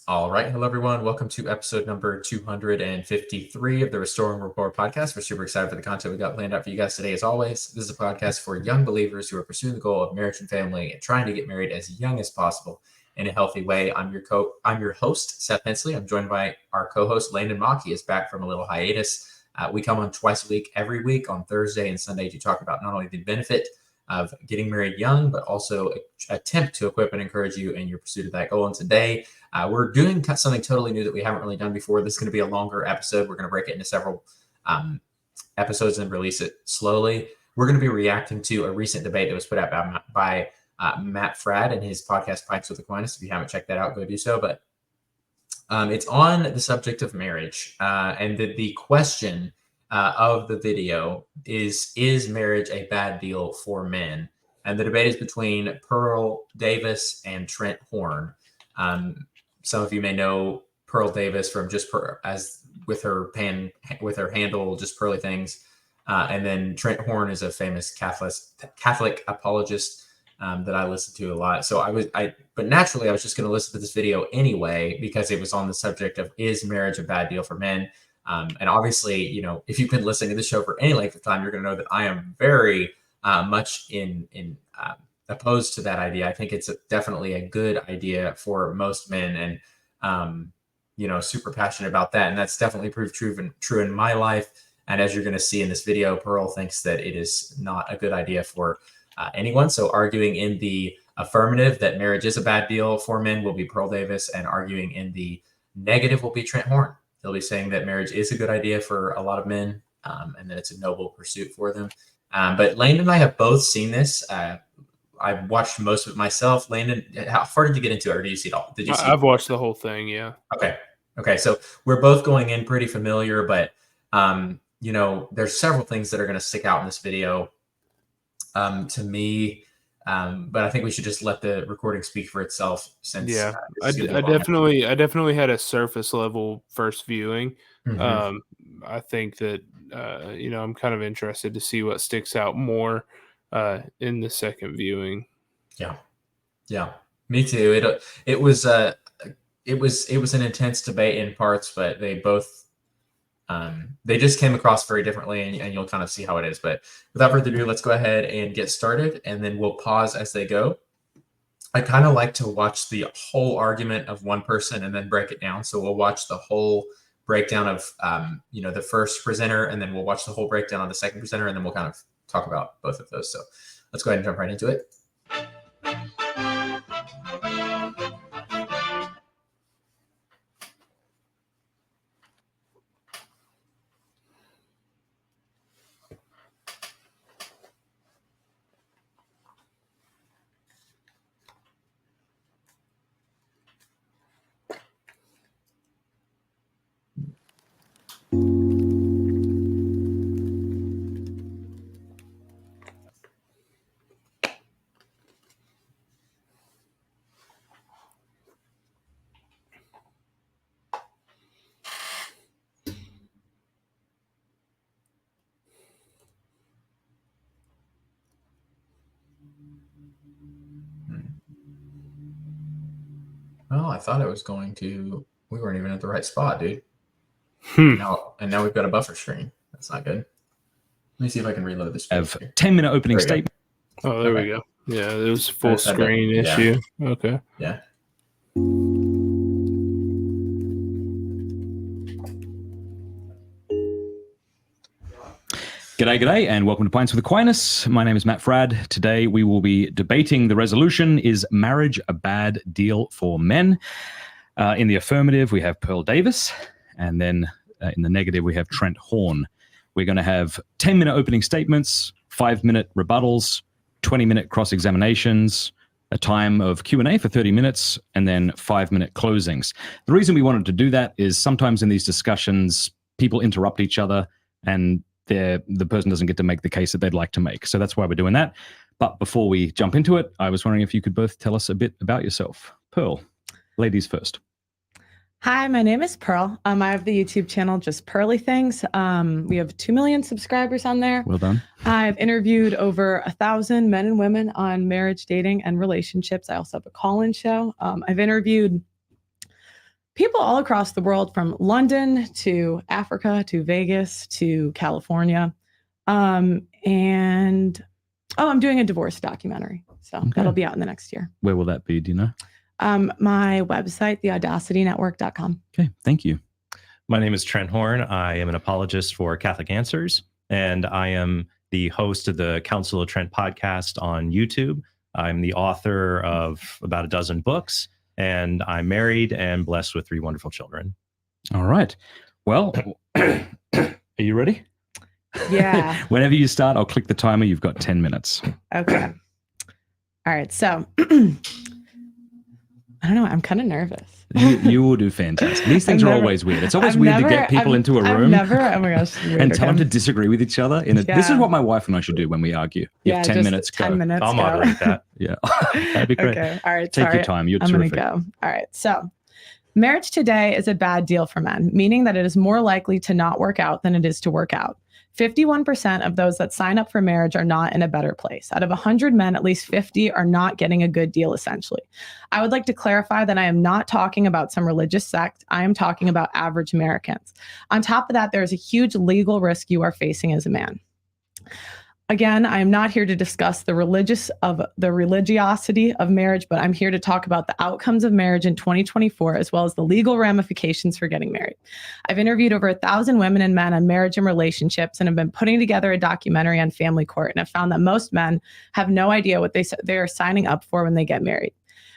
All right. Hello, everyone. Welcome to episode number 253 of the Restoring Rapport podcast. We're super excited for the content we got planned out for you guys today. As always, this is a podcast for young believers who are pursuing the goal of marriage and family and trying to get married as young as possible in a healthy way. I'm your host, Seth Hensley. I'm joined by our co-host, Landon Mock. He is back from a little hiatus. We come on twice a week, every week on Thursday and Sunday to talk about not only the benefit of getting married young, but also attempt to equip and encourage you in your pursuit of that goal. And today, we're doing something totally new that we haven't really done before. This is going to be a longer episode. We're going to break it into several episodes and release it slowly. We're going to be reacting to a recent debate that was put out by Matt Fradd and his podcast, Pints with Aquinas. If you haven't checked that out, go do so. But it's on the subject of marriage. And the question of the video is marriage a bad deal for men? And the debate is between Pearl Davis and Trent Horn. Some of you may know Pearl Davis from just with her handle, just Pearly Things. And then Trent Horn is a famous Catholic apologist that I listen to a lot. So but naturally I was just going to listen to this video anyway, because it was on the subject of, is marriage a bad deal for men? And obviously, if you've been listening to the show for any length of time, you're going to know that I am very much opposed to that idea. I think it's definitely a good idea for most men, and super passionate about that. And that's definitely proved true in my life. And as you're going to see in this video, Pearl thinks that it is not a good idea for anyone. So arguing in the affirmative that marriage is a bad deal for men will be Pearl Davis, and arguing in the negative will be Trent Horn. He'll be saying that marriage is a good idea for a lot of men, and that it's a noble pursuit for them. But Landon and I have both seen this. I've watched most of it myself. Landon, how far did you get into it, or did you see it all? I've watched the whole thing, yeah. Okay. So we're both going in pretty familiar, but there's several things that are going to stick out in this video to me. But I think we should just let the recording speak for itself. Since I definitely had a surface level first viewing. Mm-hmm. I think that I'm kind of interested to see what sticks out more in the second viewing. Yeah, me too. It was an intense debate in parts, but they both they just came across very differently, and you'll kind of see how it is. But without further ado, let's go ahead and get started, and then we'll pause as they go. I kind of like to watch the whole argument of one person and then break it down. So we'll watch the whole breakdown of the first presenter, and then we'll watch the whole breakdown of the second presenter, and then we'll kind of talk about both of those. So let's go ahead and jump right into it. Well, I thought it was going to. We weren't even at the right spot, dude. Now we've got a buffer screen. That's not good. Let me see if I can reload this. I have 10-minute opening statement. Oh, there we go. Yeah, it was full screen issue. Yeah. Okay. Yeah. G'day, and welcome to Pints with Aquinas. My name is Matt Fradd. Today we will be debating the resolution, is marriage a bad deal for men? In the affirmative, we have Pearl Davis, and then in the negative, we have Trent Horn. We're going to have 10-minute opening statements, 5-minute rebuttals, 20-minute cross-examinations, a time of Q&A for 30 minutes, and then 5-minute closings. The reason we wanted to do that is sometimes in these discussions, people interrupt each other, and the person doesn't get to make the case that they'd like to make. So that's why we're doing that. But before we jump into it, I was wondering if you could both tell us a bit about yourself. Pearl, ladies first. Hi, my name is Pearl. I have the YouTube channel, Just Pearly Things. We have 2 million subscribers on there. Well done. I've interviewed over 1,000 men and women on marriage, dating, and relationships. I also have a call-in show. I've interviewed People all across the world, from London to Africa to Vegas to California. And I'm doing a divorce documentary. So that'll be out in the next year. Where will that be? Do you know? My website, theaudacitynetwork.com. Okay, thank you. My name is Trent Horn. I am an apologist for Catholic Answers, and I am the host of the Council of Trent podcast on YouTube. I'm the author of about a dozen books, and I'm married and blessed with 3 wonderful children. All right. Well, are you ready? Yeah. Whenever you start, I'll click the timer. You've got 10 minutes. Okay. All right. So I don't know. I'm kind of nervous. You will do fantastic. These things are always weird. It's always weird to get people into a room oh my gosh, and tell them to disagree with each other. This is what my wife and I should do when we argue. You have 10 minutes. 10 go. minutes. I'll moderate that. Yeah. That'd be great. Okay. All right. Take your time. You're I'm terrific. going to go. All right. So marriage today is a bad deal for men, meaning that it is more likely to not work out than it is to work out. 51% of those that sign up for marriage are not in a better place. Out of 100 men, at least 50 are not getting a good deal, essentially. I would like to clarify that I am not talking about some religious sect. I am talking about average Americans. On top of that, there is a huge legal risk you are facing as a man. Again, I am not here to discuss the religiosity of marriage, but I'm here to talk about the outcomes of marriage in 2024, as well as the legal ramifications for getting married. I've interviewed over 1,000 women and men on marriage and relationships, and have been putting together a documentary on family court, and have found that most men have no idea what they are signing up for when they get married.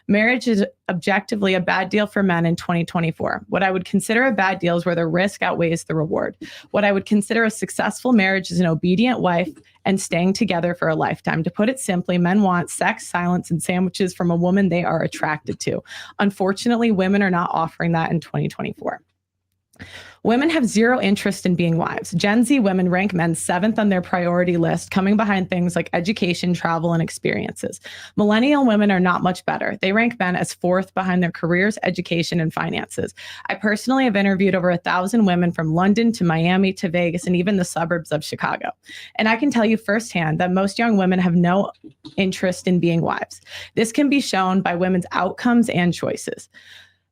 Marriage is objectively a bad deal for men in 2024. What I would consider a bad deal is where the risk outweighs the reward. What I would consider a successful marriage is an obedient wife and staying together for a lifetime. To put it simply, men want sex, silence, and sandwiches from a woman they are attracted to. Unfortunately, women are not offering that in 2024. Women have zero interest in being wives. Gen Z women rank men 7th on their priority list, coming behind things like education, travel, and experiences. Millennial women are not much better. They rank men as 4th behind their careers, education, and finances. I personally have interviewed over 1,000 women from London to Miami to Vegas and even the suburbs of Chicago. And I can tell you firsthand that most young women have no interest in being wives. This can be shown by women's outcomes and choices.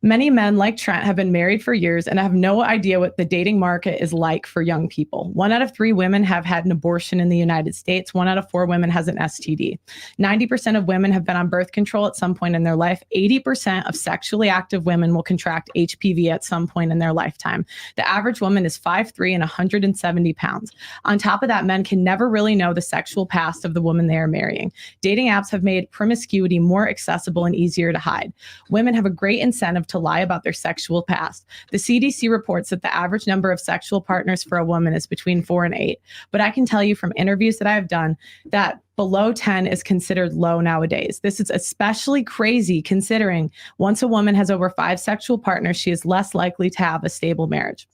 Many men like Trent have been married for years and have no idea what the dating market is like for young people. 1 out of 3 women have had an abortion in the United States. 1 out of 4 women has an STD. 90% of women have been on birth control at some point in their life. 80% of sexually active women will contract HPV at some point in their lifetime. The average woman is 5'3" and 170 pounds. On top of that, men can never really know the sexual past of the woman they are marrying. Dating apps have made promiscuity more accessible and easier to hide. Women have a great incentive to lie about their sexual past. The CDC reports that the average number of sexual partners for a woman is between 4 and 8. But I can tell you from interviews that I have done that below 10 is considered low nowadays. This is especially crazy considering once a woman has over 5 sexual partners, she is less likely to have a stable marriage.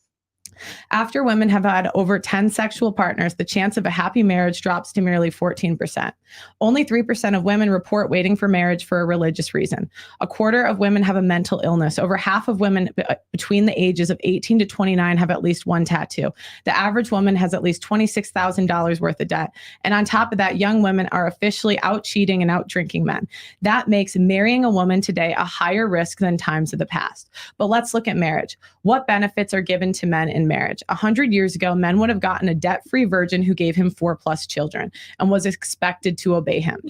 After women have had over 10 sexual partners, the chance of a happy marriage drops to merely 14%. Only 3% of women report waiting for marriage for a religious reason. A quarter of women have a mental illness. Over half of women between the ages of 18 to 29 have at least 1 tattoo. The average woman has at least $26,000 worth of debt. And on top of that, young women are officially out cheating and out drinking men. That makes marrying a woman today a higher risk than times of the past. But let's look at marriage. What benefits are given to men in marriage? 100 years ago, men would have gotten a debt-free virgin who gave him 4+ children and was expected to obey him.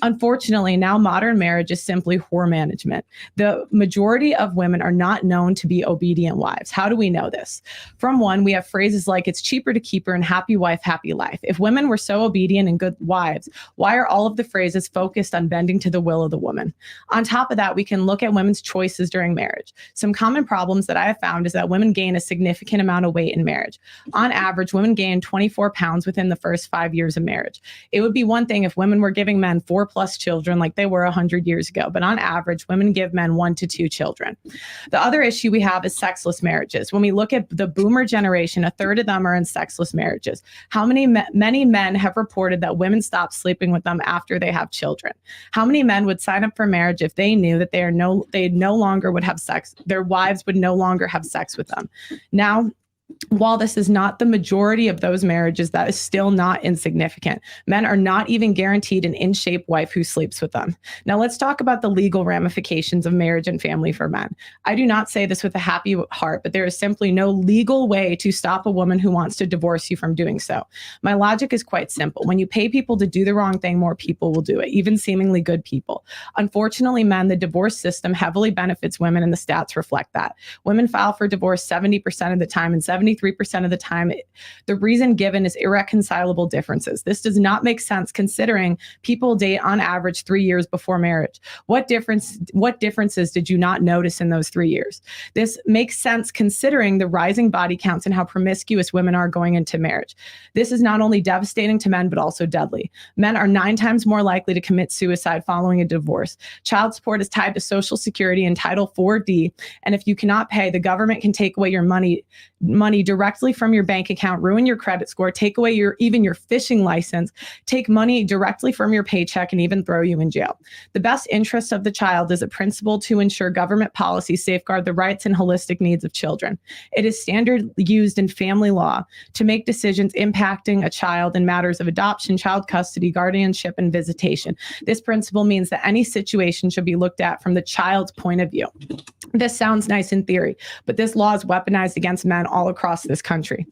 Unfortunately, now modern marriage is simply whore management. The majority of women are not known to be obedient wives. How do we know this? From one, we have phrases like it's cheaper to keep her and happy wife, happy life. If women were so obedient and good wives, why are all of the phrases focused on bending to the will of the woman? On top of that, we can look at women's choices during marriage. Some common problems that I have found is that women gain a significant amount of weight in marriage. On average, women gain 24 pounds within the first 5 years of marriage. It would be one thing if women were giving men 4+ children like they were 100 years ago, but on average, women give men 1 to 2 children. The other issue we have is sexless marriages. When we look at the boomer generation, 1/3 of them are in sexless marriages. Many men have reported that women stop sleeping with them after they have children. How many men would sign up for marriage if they knew that they no longer would have sex, their wives would no longer have sex with them? Now, While this is not the majority of those marriages, that is still not insignificant. Men are not even guaranteed an in-shape wife who sleeps with them. Now let's talk about the legal ramifications of marriage and family for men. I do not say this with a happy heart, but there is simply no legal way to stop a woman who wants to divorce you from doing so. My logic is quite simple. When you pay people to do the wrong thing, more people will do it, even seemingly good people. Unfortunately, men, the divorce system heavily benefits women, and the stats reflect that. Women file for divorce 70% of the time, and 73% of the time, the reason given is irreconcilable differences. This does not make sense considering people date on average 3 years before marriage. What differences did you not notice in those 3 years? This makes sense considering the rising body counts and how promiscuous women are going into marriage. This is not only devastating to men, but also deadly. Men are 9 times more likely to commit suicide following a divorce. Child support is tied to Social Security and Title 4D, and if you cannot pay, the government can take away your money directly from your bank account, ruin your credit score, take away even your fishing license, take money directly from your paycheck, and even throw you in jail. The best interest of the child is a principle to ensure government policies safeguard the rights and holistic needs of children. It is standard used in family law to make decisions impacting a child in matters of adoption, child custody, guardianship, and visitation. This principle means that any situation should be looked at from the child's point of view. This sounds nice in theory, but this law is weaponized against men all across this country.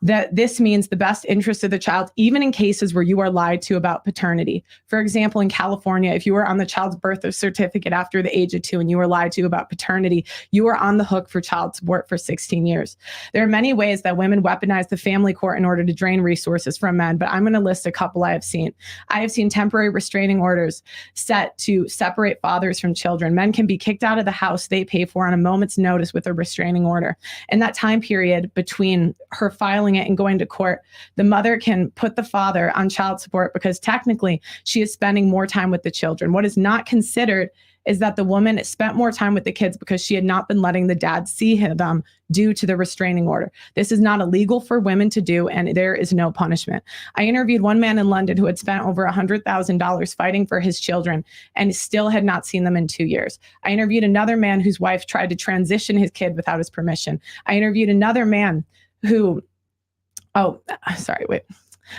That this means the best interest of the child, even in cases where you are lied to about paternity. For example, in California, if you were on the child's birth certificate after the age of 2 and you were lied to about paternity, you are on the hook for child support for 16 years. There are many ways that women weaponize the family court in order to drain resources from men, but I'm going to list a couple I have seen. I have seen temporary restraining orders set to separate fathers from children. Men can be kicked out of the house they pay for on a moment's notice with a restraining order. In that time period between her filing it and going to court, the mother can put the father on child support because technically she is spending more time with the children. What is not considered is that the woman spent more time with the kids because she had not been letting the dad see them due to the restraining order. This is not illegal for women to do, and there is no punishment. I interviewed one man in London who had spent over $100,000 fighting for his children and still had not seen them in 2 years. I interviewed another man whose wife tried to transition his kid without his permission. I interviewed another man who,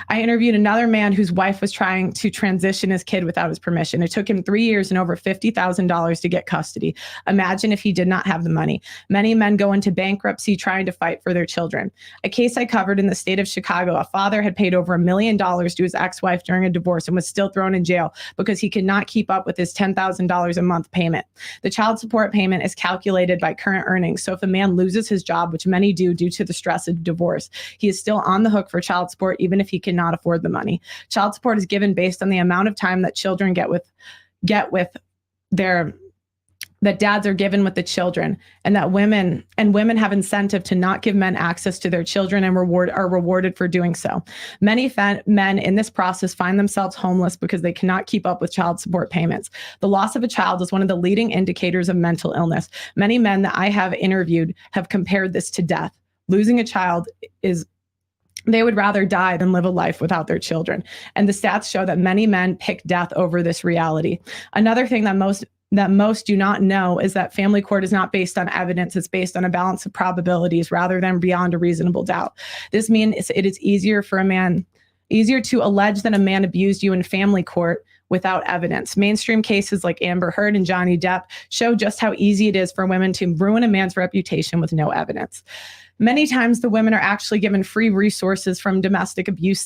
I interviewed another man whose wife was trying to transition his kid without his permission. It took him 3 years and over $50,000 to get custody. Imagine if he did not have the money. Many men go into bankruptcy trying to fight for their children. A case I covered in the state of Chicago, a father had paid over $1 million to his ex-wife during a divorce and was still thrown in jail because he could not keep up with his $10,000 a month payment. The child support payment is calculated by current earnings. So if a man loses his job, which many do due to the stress of divorce, he is still on the hook for child support even if he cannot afford the money. Child support is given based on the amount of time that children that dads are given with the children, and that women have incentive to not give men access to their children and are rewarded for doing so. Many men in this process find themselves homeless because they cannot keep up with child support payments. The loss of a child is one of the leading indicators of mental illness. Many men that I have interviewed have compared this to death. Losing a child they would rather die than live a life without their children. And the stats show that many men pick death over this reality. Another thing that most do not know is that family court is not based on evidence. It's based on a balance of probabilities rather than beyond a reasonable doubt. This means it is easier to allege that a man abused you in family court without evidence. Mainstream cases like Amber Heard and Johnny Depp show just how easy it is for women to ruin a man's reputation with no evidence. Many times the women are actually given free resources from domestic abuse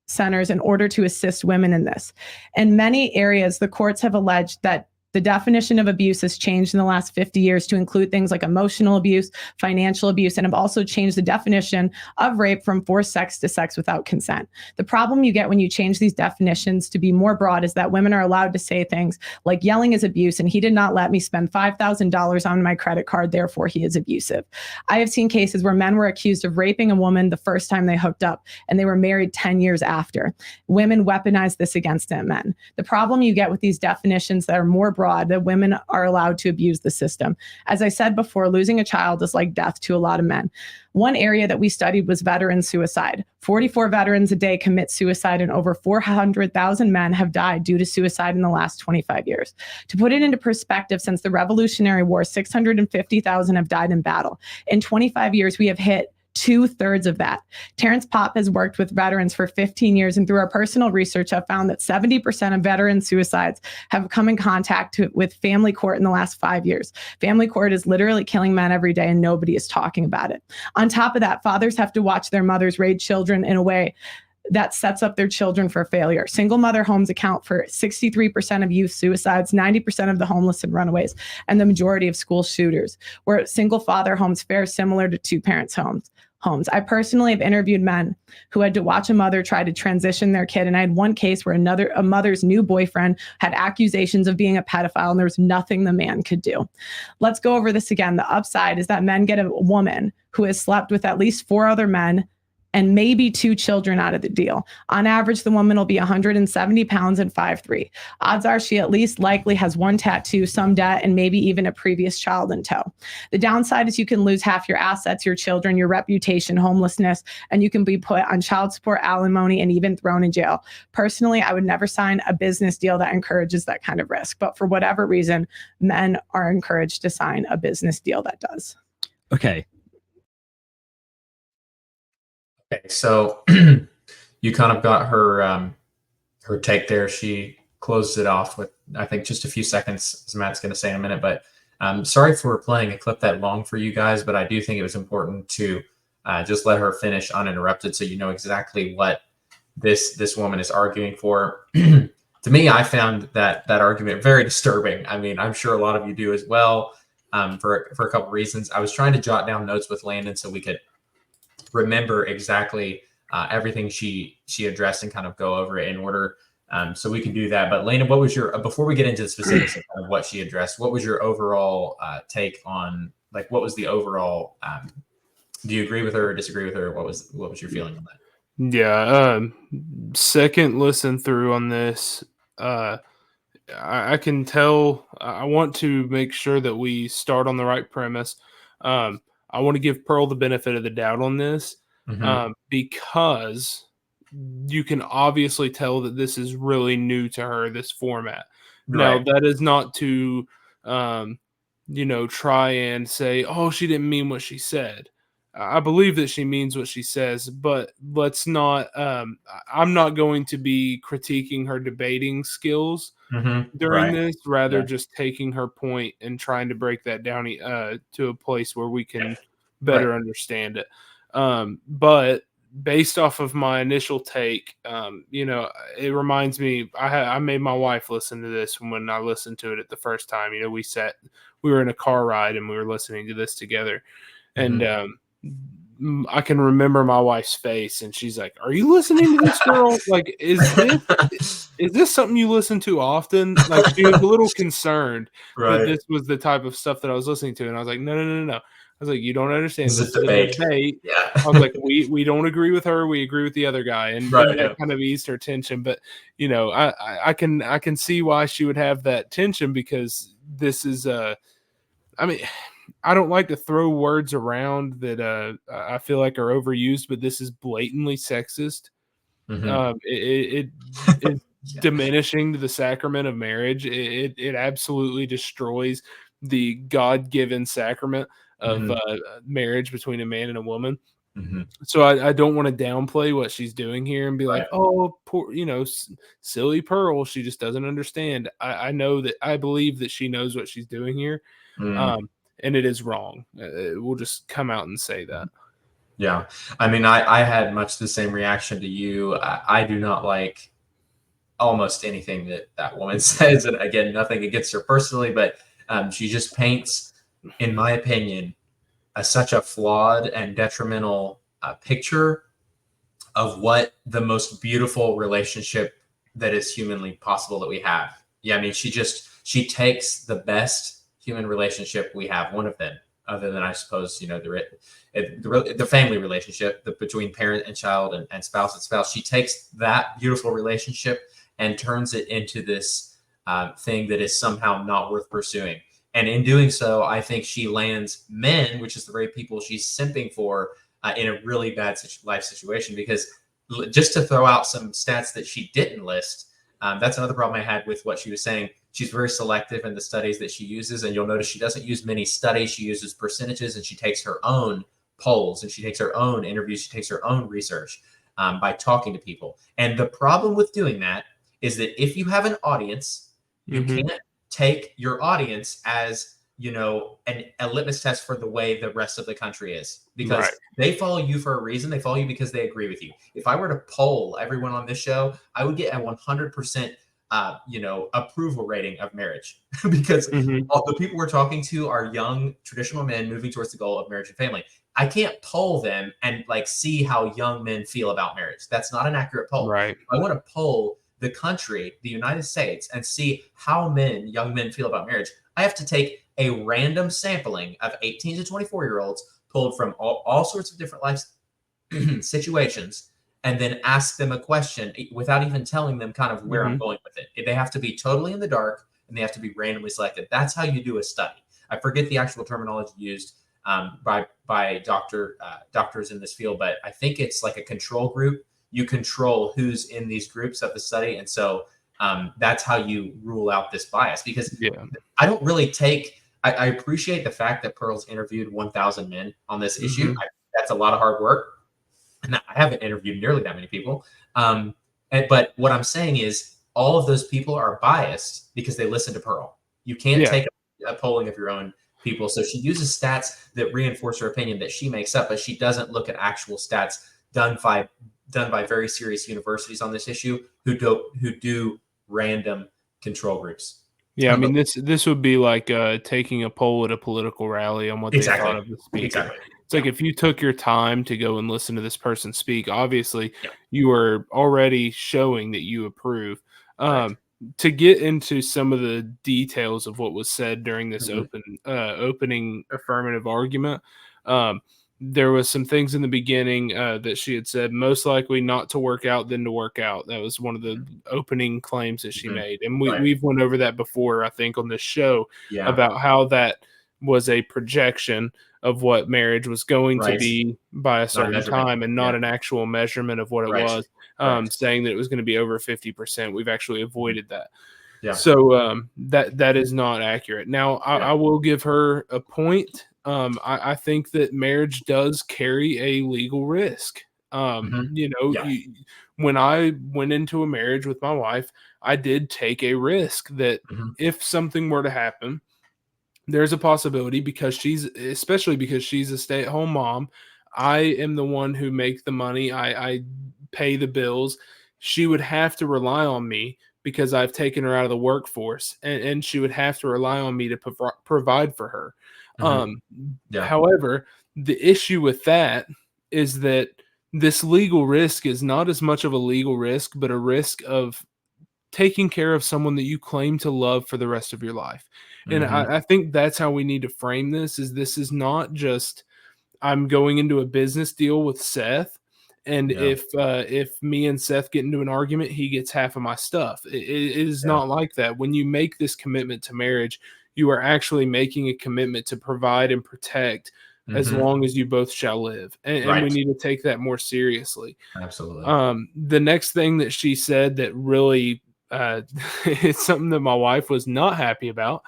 centers in order to assist women in this. In many areas, the courts have alleged that the definition of abuse has changed in the last 50 years to include things like emotional abuse, financial abuse, and have also changed the definition of rape from forced sex to sex without consent. The problem you get when you change these definitions to be more broad is that women are allowed to say things like yelling is abuse and he did not let me spend $5,000 on my credit card, therefore he is abusive. I have seen cases where men were accused of raping a woman the first time they hooked up and they were married 10 years after. Women weaponize this against men. The problem you get with these definitions that are more broad, that women are allowed to abuse the system. As I said before, losing a child is like death to a lot of men. One area that we studied was veteran suicide. 44 veterans a day commit suicide, and over 400,000 men have died due to suicide in the last 25 years. To put it into perspective, since the Revolutionary War, 650,000 have died in battle. In 25 years, we have hit 2/3 of that. Terrence Popp has worked with veterans for 15 years, and through our personal research, have found that 70% of veteran suicides have come in contact with family court in the last 5 years. Family court is literally killing men every day, and nobody is talking about it. On top of that, fathers have to watch their mothers raise children in a way that sets up their children for failure. Single mother homes account for 63% of youth suicides, 90% of the homeless and runaways, and the majority of school shooters, where single father homes fare similar to two parents homes. I personally have interviewed men who had to watch a mother try to transition their kid. And I had one case where a mother's new boyfriend had accusations of being a pedophile, and there was nothing the man could do. Let's go over this again. The upside is that men get a woman who has slept with at least 4 other men and maybe 2 children out of the deal. On average, the woman will be 170 pounds and 5'3". Odds are she at least likely has 1 tattoo, some debt, and maybe even a previous child in tow. The downside is you can lose half your assets, your children, your reputation, homelessness, and you can be put on child support, alimony, and even thrown in jail. Personally, I would never sign a business deal that encourages that kind of risk. But for whatever reason, men are encouraged to sign a business deal that does. Okay. Okay, so you kind of got her her take there. She closed it off with, I think, just a few seconds, as Matt's going to say in a minute. But sorry for playing a clip that long for you guys, but I do think it was important to just let her finish uninterrupted, so you know exactly what this woman is arguing for. To me, I found that argument very disturbing. I mean, I'm sure a lot of you do as well, for a couple reasons. I was trying to jot down notes with Landon so we could remember exactly everything she addressed and kind of go over it in order, so we can do that. But Landon, what was your, before we get into the specifics of kind of what she addressed, what was your overall take on, like, what was the overall, do you agree with her or disagree with her? What was your feeling on that? Yeah, second listen through on this, I can tell. I want to make sure that we start on the right premise. I want to give Pearl the benefit of the doubt on this, because you can obviously tell that this is really new to her, this format. Right. Now, that is not to, try and say, oh, she didn't mean what she said. I believe that she means what she says, but let's not, I'm not going to be critiquing her debating skills during this, rather just taking her point and trying to break that down to a place where we can better understand it. But based off of my initial take, it reminds me, I made my wife listen to this when I listened to it the first time. We were in a car ride and we were listening to this together, and I can remember my wife's face, and she's like, "Are you listening to this, girl? Like, is this something you listen to often?" Like, she was a little concerned that this was the type of stuff that I was listening to, and I was like, "No. I was like, you don't understand. This is a debate." Yeah. I was like, we don't agree with her. We agree with the other guy, and that kind of eased her tension. But I can see why she would have that tension, because this is I don't like to throw words around that I feel like are overused, but this is blatantly sexist. It is diminishing to the sacrament of marriage. It absolutely destroys the God-given sacrament of marriage between a man and a woman. So I don't want to downplay what she's doing here and be like, oh, poor, silly Pearl, she just doesn't understand. I believe that she knows what she's doing here. And it is wrong. We'll just come out and say that. Yeah. I mean, I had much the same reaction to you. I do not like almost anything that woman says. And again, nothing against her personally, but she just paints, in my opinion, such a flawed and detrimental picture of what the most beautiful relationship that is humanly possible that we have. Yeah. I mean, she takes the best human relationship we have, one of them, other than, I suppose, the family relationship between parent and child and spouse and spouse. She takes that beautiful relationship and turns it into this thing that is somehow not worth pursuing. And in doing so, I think she lands men, which is the very people she's simping for, in a really bad life situation. Because just to throw out some stats that she didn't list, that's another problem I had with what she was saying. She's very selective in the studies that she uses, and you'll notice she doesn't use many studies. She uses percentages, and she takes her own polls and she takes her own interviews. She takes her own research by talking to people. And the problem with doing that is that if you have an audience, you can't take your audience as, a litmus test for the way the rest of the country is, because they follow you for a reason. They follow you because they agree with you. If I were to poll everyone on this show, I would get a 100% approval rating of marriage because all the people we're talking to are young traditional men moving towards the goal of marriage and family. I can't poll them and see how young men feel about marriage. That's not an accurate poll. Right. I want to poll the country, the United States, and see how young men feel about marriage. I have to take a random sampling of 18 to 24-year-olds pulled from all sorts of different life situations, and then ask them a question without even telling them kind of where I'm going with it. They have to be totally in the dark, and they have to be randomly selected. That's how you do a study. I forget the actual terminology used by doctors in this field, but I think it's like a control group. You control who's in these groups of the study, and so that's how you rule out this bias. Because I don't really take. I appreciate the fact that Pearl's interviewed 1,000 men on this issue. That's a lot of hard work, and I haven't interviewed nearly that many people. But what I'm saying is, all of those people are biased because they listen to Pearl. You can't take a polling of your own people. So she uses stats that reinforce her opinion that she makes up, but she doesn't look at actual stats done by very serious universities on this issue who do random control groups. Yeah, I mean, this would be like taking a poll at a political rally on what they thought of the speaker. Exactly. It's like if you took your time to go and listen to this person speak, obviously you are already showing that you approve. To get into some of the details of what was said during this opening affirmative argument, there was some things in the beginning that she had said, most likely not to work out than to work out. That was one of the opening claims that she made. And we've went over that before, I think, on this show about how that was a projection of what marriage was going to be by a certain time and not an actual measurement of what it was, saying that it was going to be over 50%. We've actually avoided that. Yeah. So that is not accurate. Now, I will give her a point. I think that marriage does carry a legal risk. When I went into a marriage with my wife, I did take a risk that if something were to happen, there's a possibility especially because she's a stay-at-home mom. I am the one who makes the money. I pay the bills. She would have to rely on me because I've taken her out of the workforce, and she would have to rely on me to provide for her. However, the issue with that is that this legal risk is not as much of a legal risk, but a risk of taking care of someone that you claim to love for the rest of your life. And I think that's how we need to frame this. This is not just I'm going into a business deal with Seth, and if me and Seth get into an argument, he gets half of my stuff. It is not like that. When you make this commitment to marriage, you are actually making a commitment to provide and protect as long as you both shall live. And we need to take that more seriously. Absolutely. The next thing that she said that really it's something that my wife was not happy about.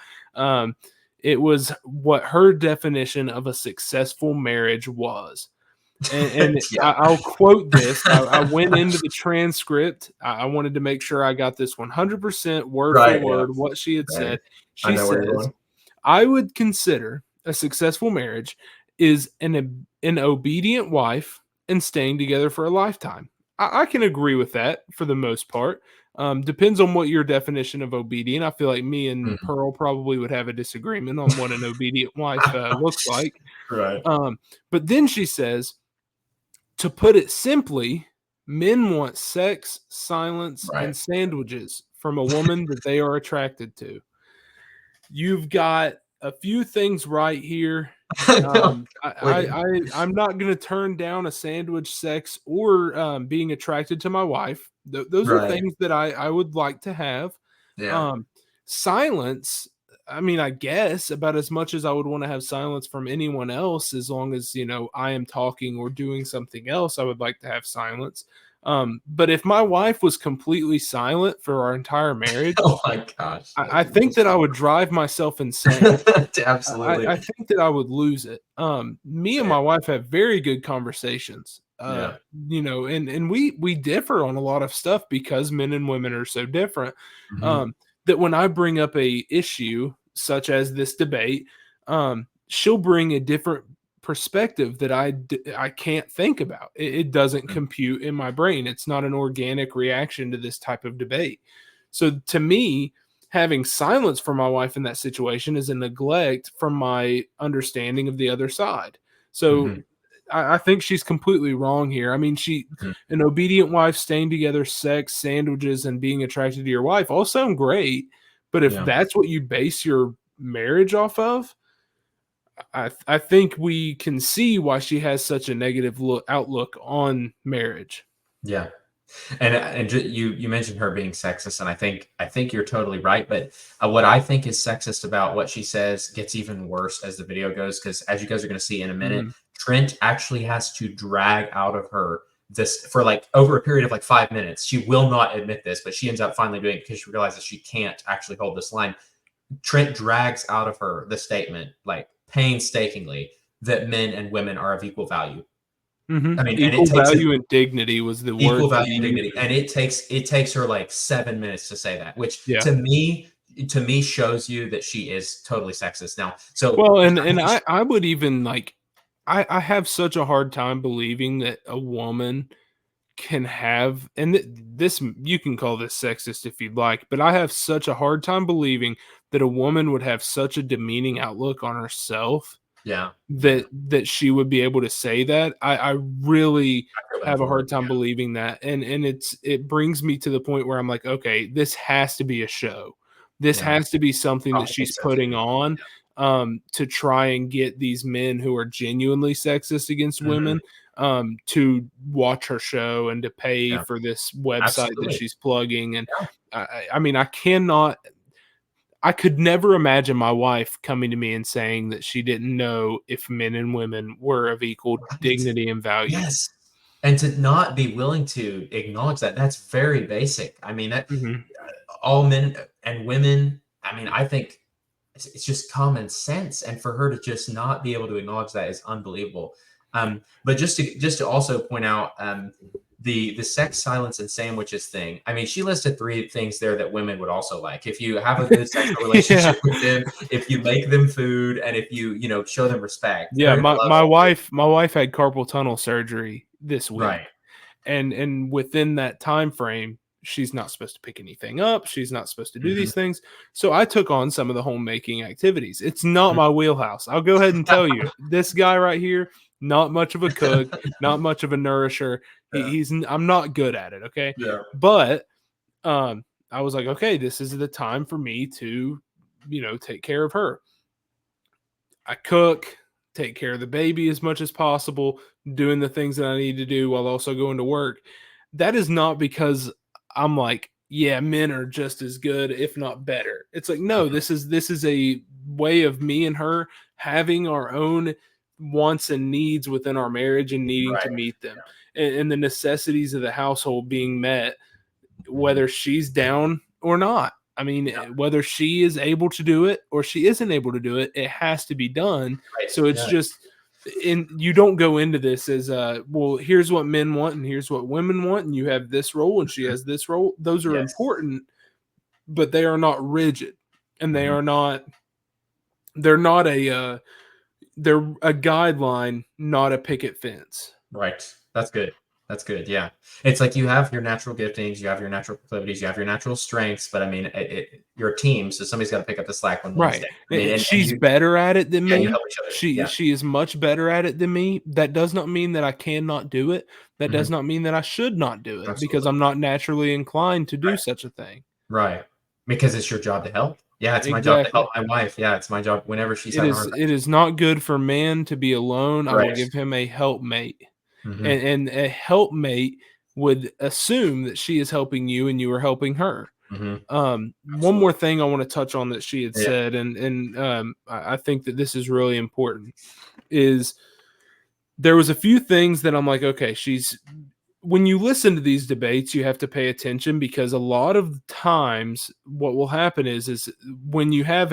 It was what her definition of a successful marriage was. And I'll quote this. I went into the transcript. I wanted to make sure I got this 100% word for word what she had said. She says, I would consider a successful marriage is an obedient wife and staying together for a lifetime. I can agree with that for the most part. Depends on what your definition of obedient. I feel like me and Pearl probably would have a disagreement on what an obedient wife looks like. Right. But then she says, to put it simply, men want sex, silence, and sandwiches from a woman that they are attracted to. You've got a few things right here. I'm not going to turn down a sandwich, sex, or being attracted to my wife. Those are things that I would like to have. Silence, I mean, I guess about as much as I would want to have silence from anyone else, as long as, I am talking or doing something else, I would like to have silence. But if my wife was completely silent for our entire marriage, Oh my gosh. I think that I would drive myself insane. Absolutely. I think that I would lose it. Me and my wife have very good conversations. Yeah. You know, and we differ on a lot of stuff because men and women are so different. Mhm. That when I bring up a issue such as this debate, she'll bring a different perspective that I can't think about. It doesn't compute in my brain. It's not an organic reaction to this type of debate. So to me, having silence for my wife in that situation is a neglect from my understanding of the other side. So Mhm. I think she's completely wrong here. I mean, Mhm. an obedient wife, staying together, sex, sandwiches, and being attracted to your wife all sound great. But if Yeah. that's what you base your marriage off of, I think we can see why she has such a negative outlook on marriage. Yeah. And you mentioned her being sexist, and I think you're totally right. But what I think is sexist about what she says gets even worse as the video goes, because as you guys are going to see in a minute, Mhm. Trent actually has to drag out of her this for like over a period of like 5 minutes. She will not admit this, but she ends up finally doing it because she realizes she can't actually hold this line. Trent drags out of her the statement, like painstakingly, that men and women are of equal value. I mean, and it Equal takes value and dignity was the equal word that value he and dignity, used. and it takes her like 7 minutes to say that, which Yeah. to me shows you that she is totally sexist. Now, so Well, and I think I would even like I have such a hard time believing that a woman can have and this you can call this sexist if you'd like, but I have such a hard time believing that a woman would have such a demeaning outlook on herself yeah, that she would be able to say that. I really I feel bad have a for her. hard time believing that. And it brings me to the point where I'm like, okay, this has to be a show. This Yeah, has to be something oh, that I think she's so putting too. on to try and get these men who are genuinely sexist against Mhm. women to watch her show and to pay Yeah, for this website that absolutely. she's plugging. And Yeah. I mean, I could never imagine my wife coming to me and saying that she didn't know if men and women were of equal Right. dignity and value. Yes, and to not be willing to acknowledge that, that's very basic. I mean, that Mhm. all men and women, I mean, I think it's just common sense, and for her to just not be able to acknowledge that is unbelievable. But just to also point out the sex, silence, and sandwiches thing. I mean, she listed 3 things there that women would also like. If you have a good sexual Yeah. relationship with them, if you make them food, and if you show them respect, Yeah, they're gonna love my all three. wife had carpal tunnel surgery this week. Right. And within that time frame, she's not supposed to pick anything up. She's not supposed to do Mhm. these things. So I took on some of the homemaking activities. It's not my wheelhouse. I'll go ahead and tell you. This guy right here, not much of a cook, not much of a nourisher. Yeah. I'm not good at it, okay? Yeah. But I was like, okay, this is the time for me to, take care of her. I cook, take care of the baby as much as possible, doing the things that I need to do while also going to work. That is not because I'm like, yeah, men are just as good, if not better. It's like, no, Mhm. this is a way of me and her having our own wants and needs within our marriage and needing to Right. meet them and the necessities of the household being met Mhm. whether she's down or not. I mean, whether she is able to do it or she isn't able to do it, it has to be done. Right. So it's Yeah. just you don't go into this as well, here's what men want and here's what women want, and you have this role and she Mhm. has this role. Those are Yes. important, but they are not rigid. And Mhm. they're not they're a guideline, not a picket fence. Right. That's good. That's good. Yeah. It's like you have your natural giftings, you have your natural proclivities, you have your natural strengths, but I mean, you're a team, so somebody's got to pick up the slack when one's Right. down. I mean, and She's you, better at it than yeah, you me. help each other. She Yeah. she is much better at it than me. That does not mean that I cannot do it. That does Mhm. not mean that I should not do it because Absolutely. I'm not naturally inclined to do Right. such a thing. Right. Because it's your job to help. Yeah, it's my job to Exactly. help my wife. Yeah, it's my job whenever she's It having a is hard it is not good for man to be alone. I will Right. give him a helpmate. Mhm. And a helpmate would assume that she is helping you and you are helping her. Mhm. One Absolutely. more thing I want to touch on that she had Yeah. said, and I think that this is really important, is there was a few things that I'm like, okay, when you listen to these debates, you have to pay attention, because a lot of times what will happen is when you have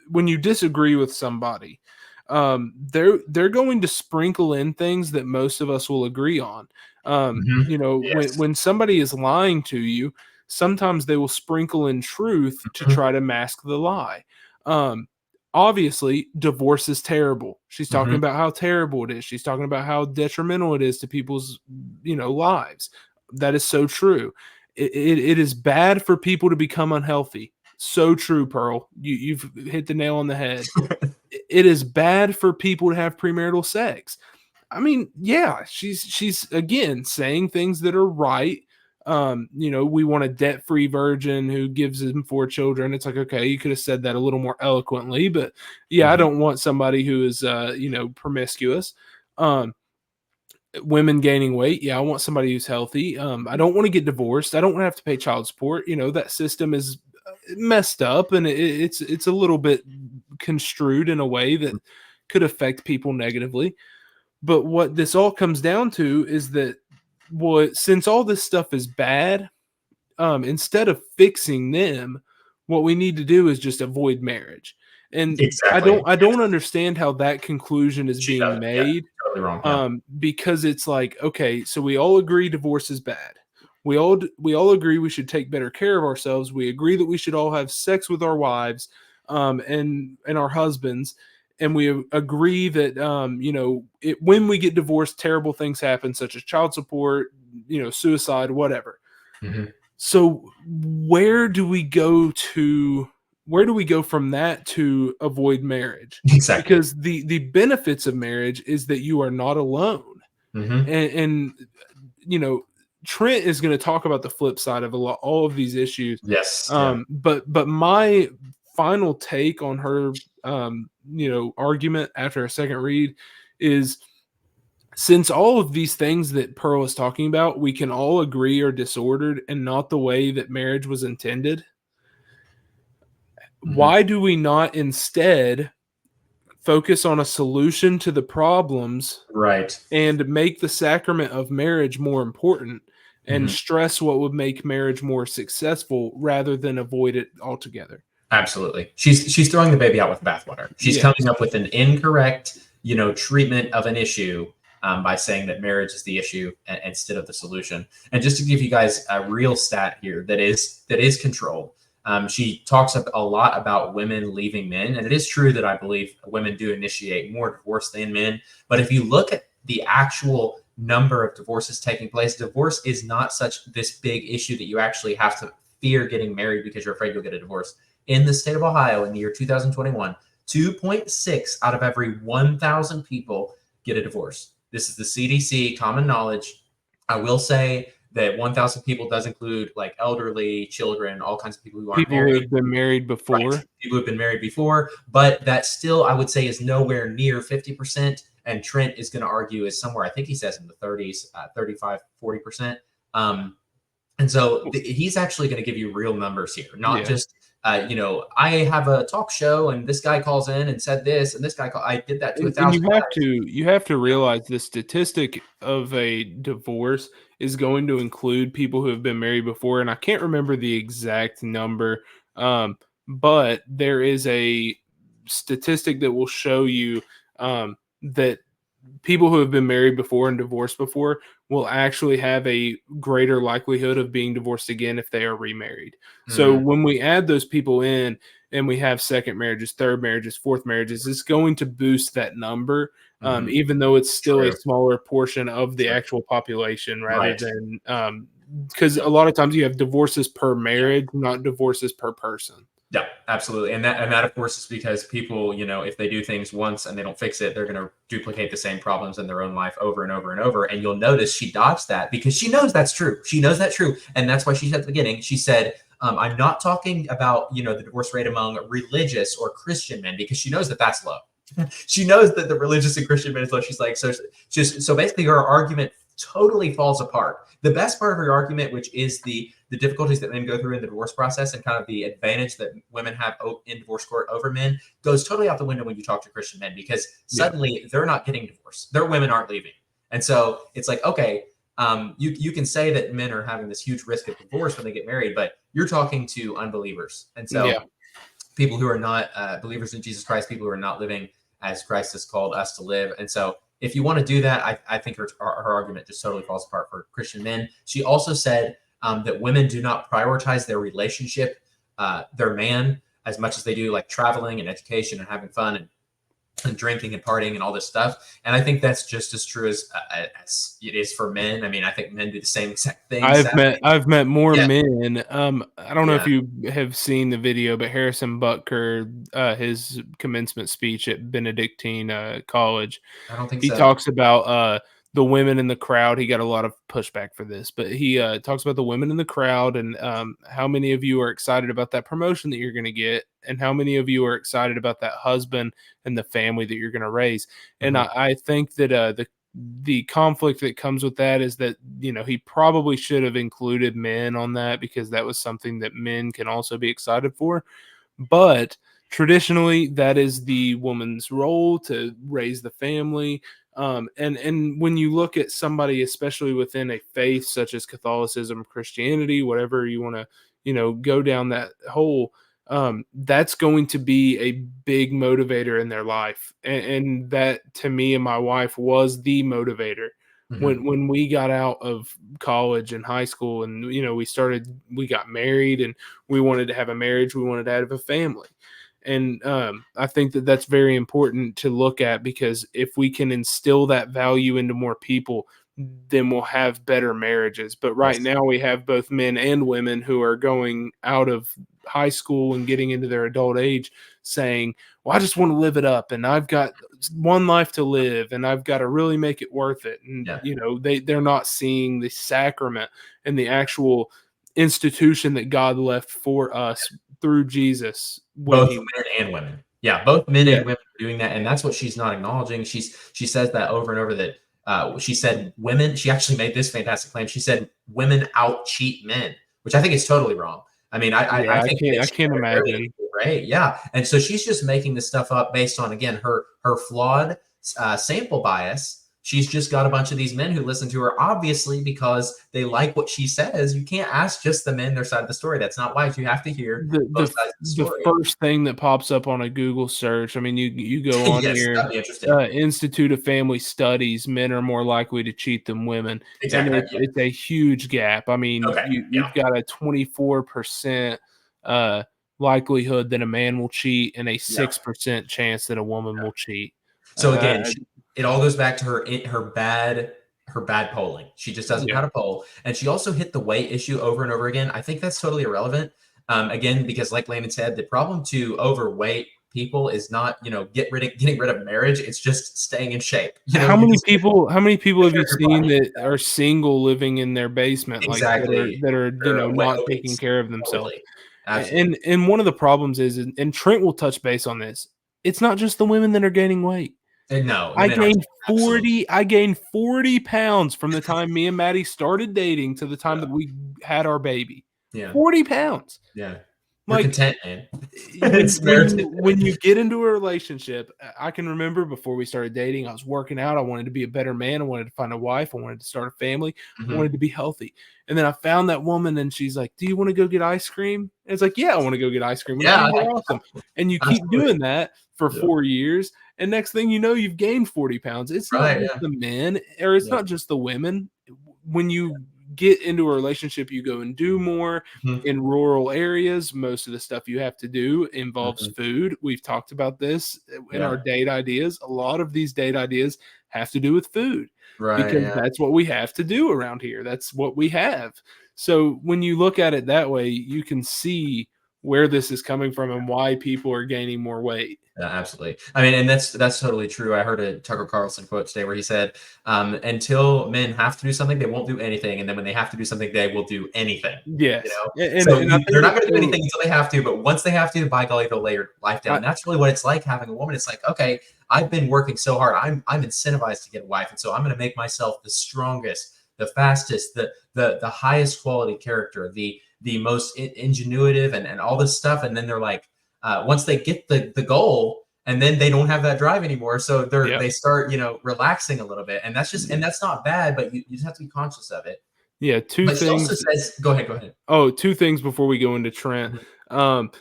when you disagree with somebody, they're going to sprinkle in things that most of us will agree on. Yes. When somebody is lying to you, sometimes they will sprinkle in truth to Mhm. try to mask the lie. Obviously, divorce is terrible. She's talking Mhm. about how terrible it is. She's talking about how detrimental it is to people's, lives. That is so true. It is bad for people to become unhealthy. So true, Pearl. You've hit the nail on the head. It is bad for people to have premarital sex. I mean, yeah, she's again saying things that are right. We want a debt-free virgin who gives him 4 children. It's like, okay, you could have said that a little more eloquently, but yeah, I Mhm. don't want somebody who is promiscuous. Women gaining weight, yeah, I want somebody who's healthy. I don't want to get divorced. I don't want to have to pay child support. That system is messed up, and it's a little bit construed in a way that could affect people negatively. But what this all comes down to is that since all this stuff is bad, instead of fixing them, what we need to do is just avoid marriage. And Exactly. I don't understand how that conclusion is She does. being Yeah. made, Totally wrong. Yeah. because it's like, okay, so we all agree divorce is bad. We all agree we should take better care of ourselves. We agree that we should all have sex with our wives, and our husbands, and we agree that when we get divorced, terrible things happen, such as child support, suicide, whatever. Mhm. So where do we go from that to avoid marriage? Exactly. Because the benefits of marriage is that you are not alone. Mhm. And Trent is going to talk about the flip side of all of these issues. Yes. Yeah. But my final take on her argument after a second read is, since all of these things that Pearl is talking about, we can all agree are disordered and not the way that marriage was intended, Mhm. why do we not instead focus on a solution to the problems Right. and make the sacrament of marriage more important, and Mhm. stress what would make marriage more successful rather than avoid it altogether? Absolutely. She's throwing the baby out with the bathwater. She's Yes. coming up with an incorrect, treatment of an issue, by saying that marriage is the issue instead of the solution. And just to give you guys a real stat here that is controlled. She talks a lot about women leaving men, and it is true that I believe women do initiate more divorce than men. But if you look at the actual number of divorces taking place, divorce is not such this big issue that you actually have to fear getting married because you're afraid you'll get a divorce. In the state of Ohio in the year 2021, 2.6 out of every 1,000 people get a divorce. This is the CDC common knowledge. I will say that 1,000 people does include like elderly, children, all kinds of people who aren't People who married. have been married Right. before. People who've been married before, but that still, I would say, is nowhere near 50%. And Trent is going to argue is somewhere, I think he says in the 30s, 35, 40%. And so he's actually going to give you real numbers here, not Yeah. just, I have a talk show and this guy calls in and said this and this guy I did that to And 1,000 guys. you have to realize the statistic of a divorce is going to include people who have been married before, and I can't remember the exact number, but there is a statistic that will show you that people who have been married before and divorced before will actually have a greater likelihood of being divorced again if they are remarried. So Mm, when we add those people in and we have second marriages, third marriages, fourth marriages, it's going to boost that number, mhm. even though it's still a True. smaller portion of the True. actual population rather Right. than because a lot of times you have divorces per marriage, not divorces per person. Yeah, absolutely. And that of course is because people, if they do things once and they don't fix it, they're going to duplicate the same problems in their own life over and over and over. And you'll notice she dodged that because she knows that's true. She knows that's true. And that's why she said at the beginning, she said, I'm not talking about, the divorce rate among religious or Christian men because she knows that that's low. She knows that the religious and Christian men is low. She's like, so basically her argument totally falls apart. The best part of her argument, which is the difficulties that men go through in the divorce process and kind of the advantage that women have in divorce court over men, goes totally out the window when you talk to Christian men because suddenly they're not getting divorced. Their women aren't leaving. And so it's like, okay, you can say that men are having this huge risk of divorce when they get married, but you're talking to unbelievers. And so people who are not believers in Jesus Christ, people who are not living as Christ has called us to live. And so if you want to do that, I think her argument just totally falls apart for Christian men. She also said that women do not prioritize their relationship, their man, as much as they do like traveling and education and having fun and drinking and partying and all this stuff. And I think that's just as true as it is for men. I mean, I think men do the same exact thing. I've met more men. I don't know if Yeah. you have seen the video, but Harrison Butker, his commencement speech at Benedictine College, I don't think he so. talks about the women in the crowd. He got a lot of pushback for this, but he talks about the women in the crowd and how many of you are excited about that promotion that you're going to get, and how many of you are excited about that husband and the family that you're going to raise. And I think that the conflict that comes with that is that, you know, he probably should have included men on that, because that was something that men can also be excited for. But traditionally, that is the woman's role, to raise the family. And when you look at somebody, especially within a faith such as Catholicism, Christianity, whatever you want to, you know, go down that hole, that's going to be a big motivator in their life. And that, to me and my wife, was the motivator. When we got out of college and high school, and, you know, we got married, and we wanted to have a marriage, we wanted to have a family. And I think that that's very important to look at, because if we can instill that value into more people, then we'll have better marriages. But right now we have both men and women who are going out of high school and getting into their adult age saying, well, I just want to live it up, and I've got one life to live, and I've got to really make it worth it. And, you know, they're not seeing the sacrament and the actual institution that God left for us through Jesus. Both men and women. Yeah, both men and women are doing that. And that's what she's not acknowledging. She says that over and over, that she said women, she actually made this fantastic claim. She said women out cheat men, which I think is totally wrong. I mean, I can't imagine. Right. Yeah. And so she's just making this stuff up based on, again, her flawed sample bias. She's just got a bunch of these men who listen to her, obviously, because they like what she says. You can't ask just the men their side of the story. That's not wise. You have to hear both sides of the story. The first thing that pops up on a Google search, I mean, you go on yes, here, that'd be interesting. Institute of Family Studies, men are more likely to cheat than women. Exactly. And it's a huge gap. I mean, you've got a 24% likelihood that a man will cheat, and a 6% chance that a woman will cheat. So again, it all goes back to her bad polling. She just doesn't know how to poll. And she also hit the weight issue over and over again. I think that's totally irrelevant. Again, because like Landon said, the problem to overweight people is not, you know, getting rid of marriage. It's just staying in shape. You know, how many people have you seen that are single, living in their basement, exactly, like that are you know, not taking care of themselves? Totally. Absolutely. And one of the problems is, and Trent will touch base on this, it's not just the women that are gaining weight. No, I gained 40 pounds from the time me and Maddie started dating to the time that we had our baby. 40 pounds. Yeah. Like, content, man. When you get into a relationship, I can remember before we started dating, I was working out. I wanted to be a better man. I wanted to find a wife. I wanted to start a family. I wanted to be healthy. And then I found that woman, and she's like, do you want to go get ice cream? And it's like, yeah, I want to go get ice cream. Yeah. Awesome. And you keep doing that for 4 years. And next thing you know, you've gained 40 pounds. It's not just the men, or it's not just the women. When you get into a relationship, you go and do more. In rural areas, most of the stuff you have to do involves food. We've talked about this in our date ideas. A lot of these date ideas have to do with food, because that's what we have to do around here. That's what we have. So when you look at it that way, you can see where this is coming from and why people are gaining more weight. Yeah, absolutely. I mean, and that's totally true. I heard a Tucker Carlson quote today where he said, until men have to do something, they won't do anything. And then when they have to do something, they will do anything. Yes. You know? And they're not going to do anything until they have to, but once they have to, by golly, they'll lay your life down. And that's really what it's like having a woman. It's like, okay, I've been working so hard. I'm incentivized to get a wife. And so I'm going to make myself the strongest, the fastest, the highest quality character, the most ingenuitive and all this stuff. And then they're like, once they get the goal and then they don't have that drive anymore. So they start, relaxing a little bit, and that's not bad, but you just have to be conscious of it. Yeah, But she also says, go ahead. Oh, two things before we go into Trent. Mhm.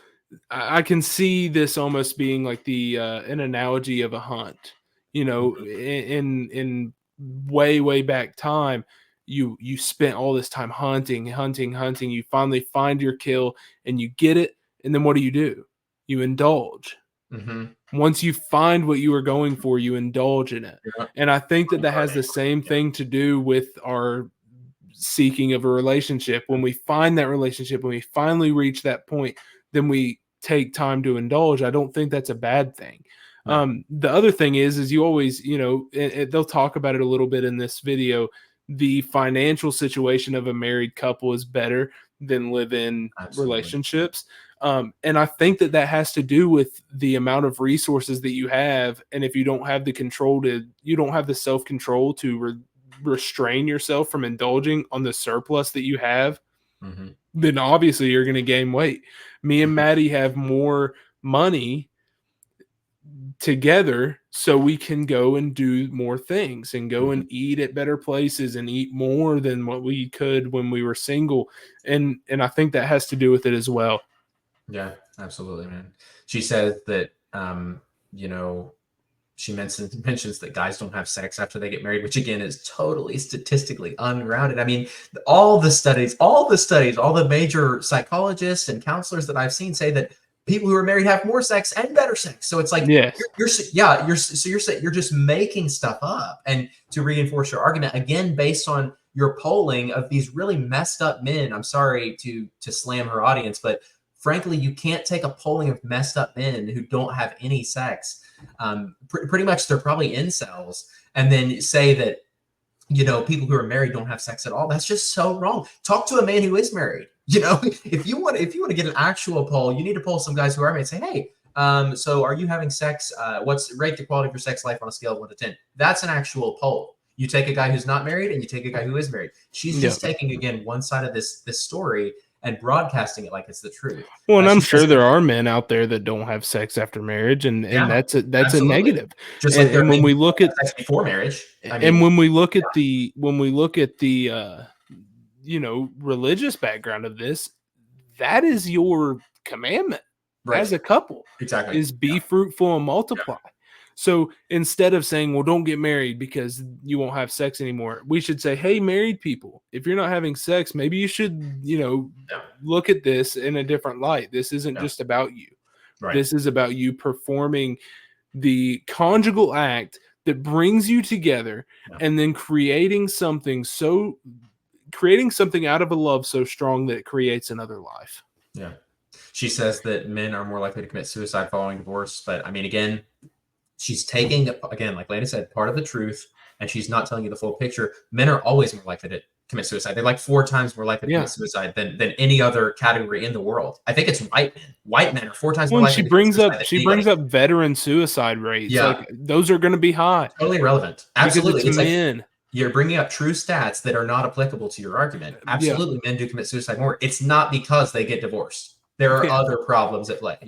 I can see this almost being like an analogy of a hunt. In way back time, you spent all this time hunting. You finally find your kill and you get it, and then what do? You indulge. Mm-hmm. Once you find what you were going for, you indulge in it. Yeah. And I think that has the same thing to do with our seeking of a relationship. When we find that relationship, when we finally reach that point, then we take time to indulge. I don't think that's a bad thing. No. The other thing is you always, they'll talk about it a little bit in this video. The financial situation of a married couple is better than live-in relationships. And I think that has to do with the amount of resources that you have. And if you don't have you don't have the self-control to restrain yourself from indulging on the surplus that you have, mm-hmm. then obviously you're going to gain weight. Me and Maddie have more money together, so we can go and do more things and go and eat at better places and eat more than what we could when we were single. And I think that has to do with it as well. Yeah, absolutely, man. She says that, she mentions that guys don't have sex after they get married, which again is totally statistically ungrounded. I mean, all the major psychologists and counselors that I've seen say that people who are married have more sex and better sex. So it's like, yes. you're just making stuff up. And to reinforce your argument again, based on your polling of these really messed up men, I'm sorry to slam her audience, but frankly, you can't take a polling of messed up men who don't have any sex. Pretty much they're probably incels, and then say that, people who are married don't have sex at all. That's just so wrong. Talk to a man who is married. If you want to get an actual poll, you need to poll some guys who are married. Say, hey, so are you having sex? Rate the quality of your sex life on a scale of 1 to 10. That's an actual poll. You take a guy who's not married and you take a guy who is married. She's just taking, again, one side of this story and broadcasting it like it's the truth. Well, and I'm sure there are men out there that don't have sex after marriage, and that's a negative. Just like when we look at sex before marriage, when we look at the religious background of this, that is your commandment as a couple. Exactly. Is be fruitful and multiply. Yeah. So instead of saying, well, don't get married because you won't have sex anymore, we should say, hey, married people, if you're not having sex, maybe you should, look at this in a different light. This isn't just about you. Right. This is about you performing the conjugal act that brings you together and then creating something out of a love so strong that it creates another life. Yeah. She says that men are more likely to commit suicide following divorce. But again, she's taking, again, like Landon said, part of the truth, and she's not telling you the full picture. Men are always more likely to commit suicide. They're like 4 times more likely to commit suicide than any other category in the world. I think it's white men. White men are 4 times more likely. She brings up veteran suicide rates. Yeah. Like, those are going to be high. Totally irrelevant. Absolutely. It's men. Like, you're bringing up true stats that are not applicable to your argument. Absolutely, men do commit suicide more. It's not because they get divorced. There are other problems at play,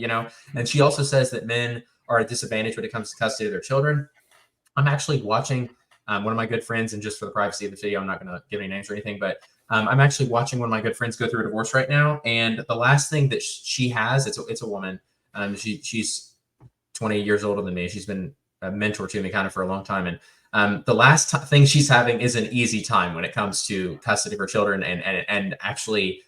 And she also says that men are at a disadvantage when it comes to custody of their children. I'm actually watching one of my good friends, and just for the privacy of the video, I'm not going to give any names or anything, but I'm actually watching one of my good friends go through a divorce right now. And the last thing that she has, it's a woman. She's 20 years older than me. She's been a mentor to me kind of for a long time. And the last thing she's having is an easy time when it comes to custody of her children and actually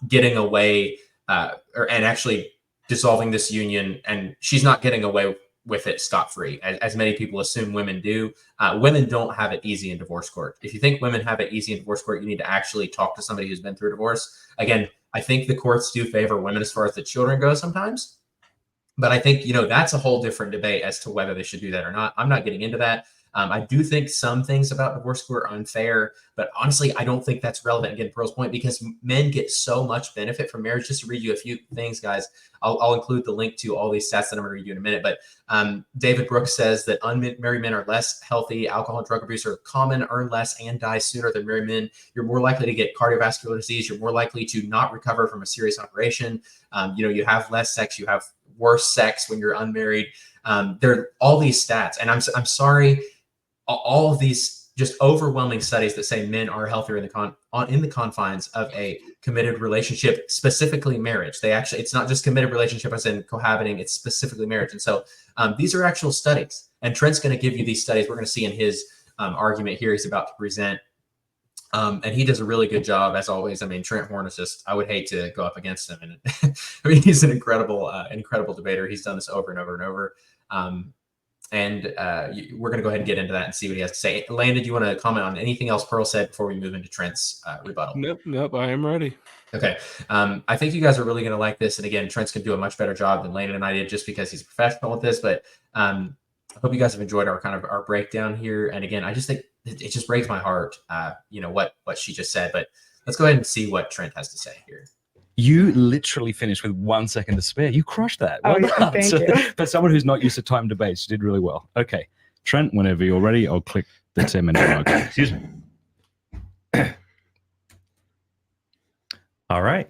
getting away and actually dissolving this union. And she's not getting away with it scot-free, as many people assume women do. Women don't have it easy in divorce court. If you think women have it easy in divorce court, you need to actually talk to somebody who's been through a divorce. Again, I think the courts do favor women as far as the children go sometimes. But I think, that's a whole different debate as to whether they should do that or not. I'm not getting into that. I do think some things about divorce court are unfair, but honestly, I don't think that's relevant. Again, Pearl's point, because men get so much benefit from marriage. Just to read you a few things, guys, I'll include the link to all these stats that I'm going to read you in a minute. But David Brooks says that unmarried men are less healthy, alcohol and drug abuse are common, earn less, and die sooner than married men. You're more likely to get cardiovascular disease. You're more likely to not recover from a serious operation. You have less sex. You have worse sex when you're unmarried. There are all these stats, and I'm sorry, all of these just overwhelming studies that say men are healthier in the confines of a committed relationship, specifically marriage. It's not just committed relationship as in cohabiting, it's specifically marriage. And so these are actual studies, and Trent's going to give you these studies. We're going to see in his argument here he's about to present. And he does a really good job, as always. I mean, Trent Horn is just, I would hate to go up against him. And I mean, he's an incredible debater. He's done this over and over and over. We're going to go ahead and get into that and see what he has to say. Landon, do you want to comment on anything else Pearl said before we move into Trent's rebuttal? Nope, I am ready. Okay. I think you guys are really going to like this. And again, Trent's going to do a much better job than Landon and I did just because he's a professional with this. But I hope you guys have enjoyed our breakdown here. And again, I just think it just breaks my heart, what she just said. But let's go ahead and see what Trent has to say here. You literally finished with 1 second to spare. You crushed that. Well done. Thank you. For someone who's not used to time debates, you did really well. Okay. Trent, whenever you're ready, I'll click the 10-minute mark. Excuse me. All right.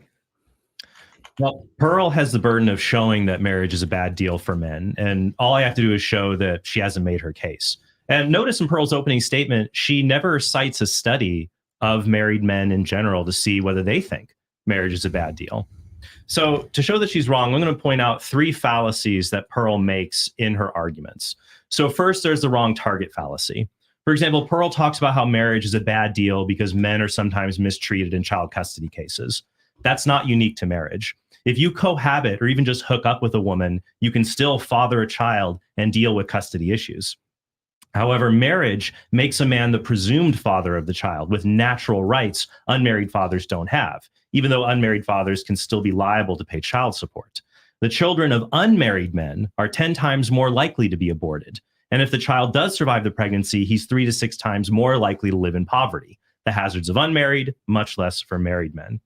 Well, Pearl has the burden of showing that marriage is a bad deal for men. And all I have to do is show that she hasn't made her case. And notice in Pearl's opening statement, she never cites a study of married men in general to see whether they think marriage is a bad deal. So to show that she's wrong, I'm going to point out 3 fallacies that Pearl makes in her arguments. So first, there's the wrong target fallacy. For example, Pearl talks about how marriage is a bad deal because men are sometimes mistreated in child custody cases. That's not unique to marriage. If you cohabit or even just hook up with a woman, you can still father a child and deal with custody issues. However, marriage makes a man the presumed father of the child with natural rights unmarried fathers don't have, even though unmarried fathers can still be liable to pay child support. The children of unmarried men are 10 times more likely to be aborted. And if the child does survive the pregnancy, he's 3 to 6 times more likely to live in poverty. The hazards of unmarried, much less for married men.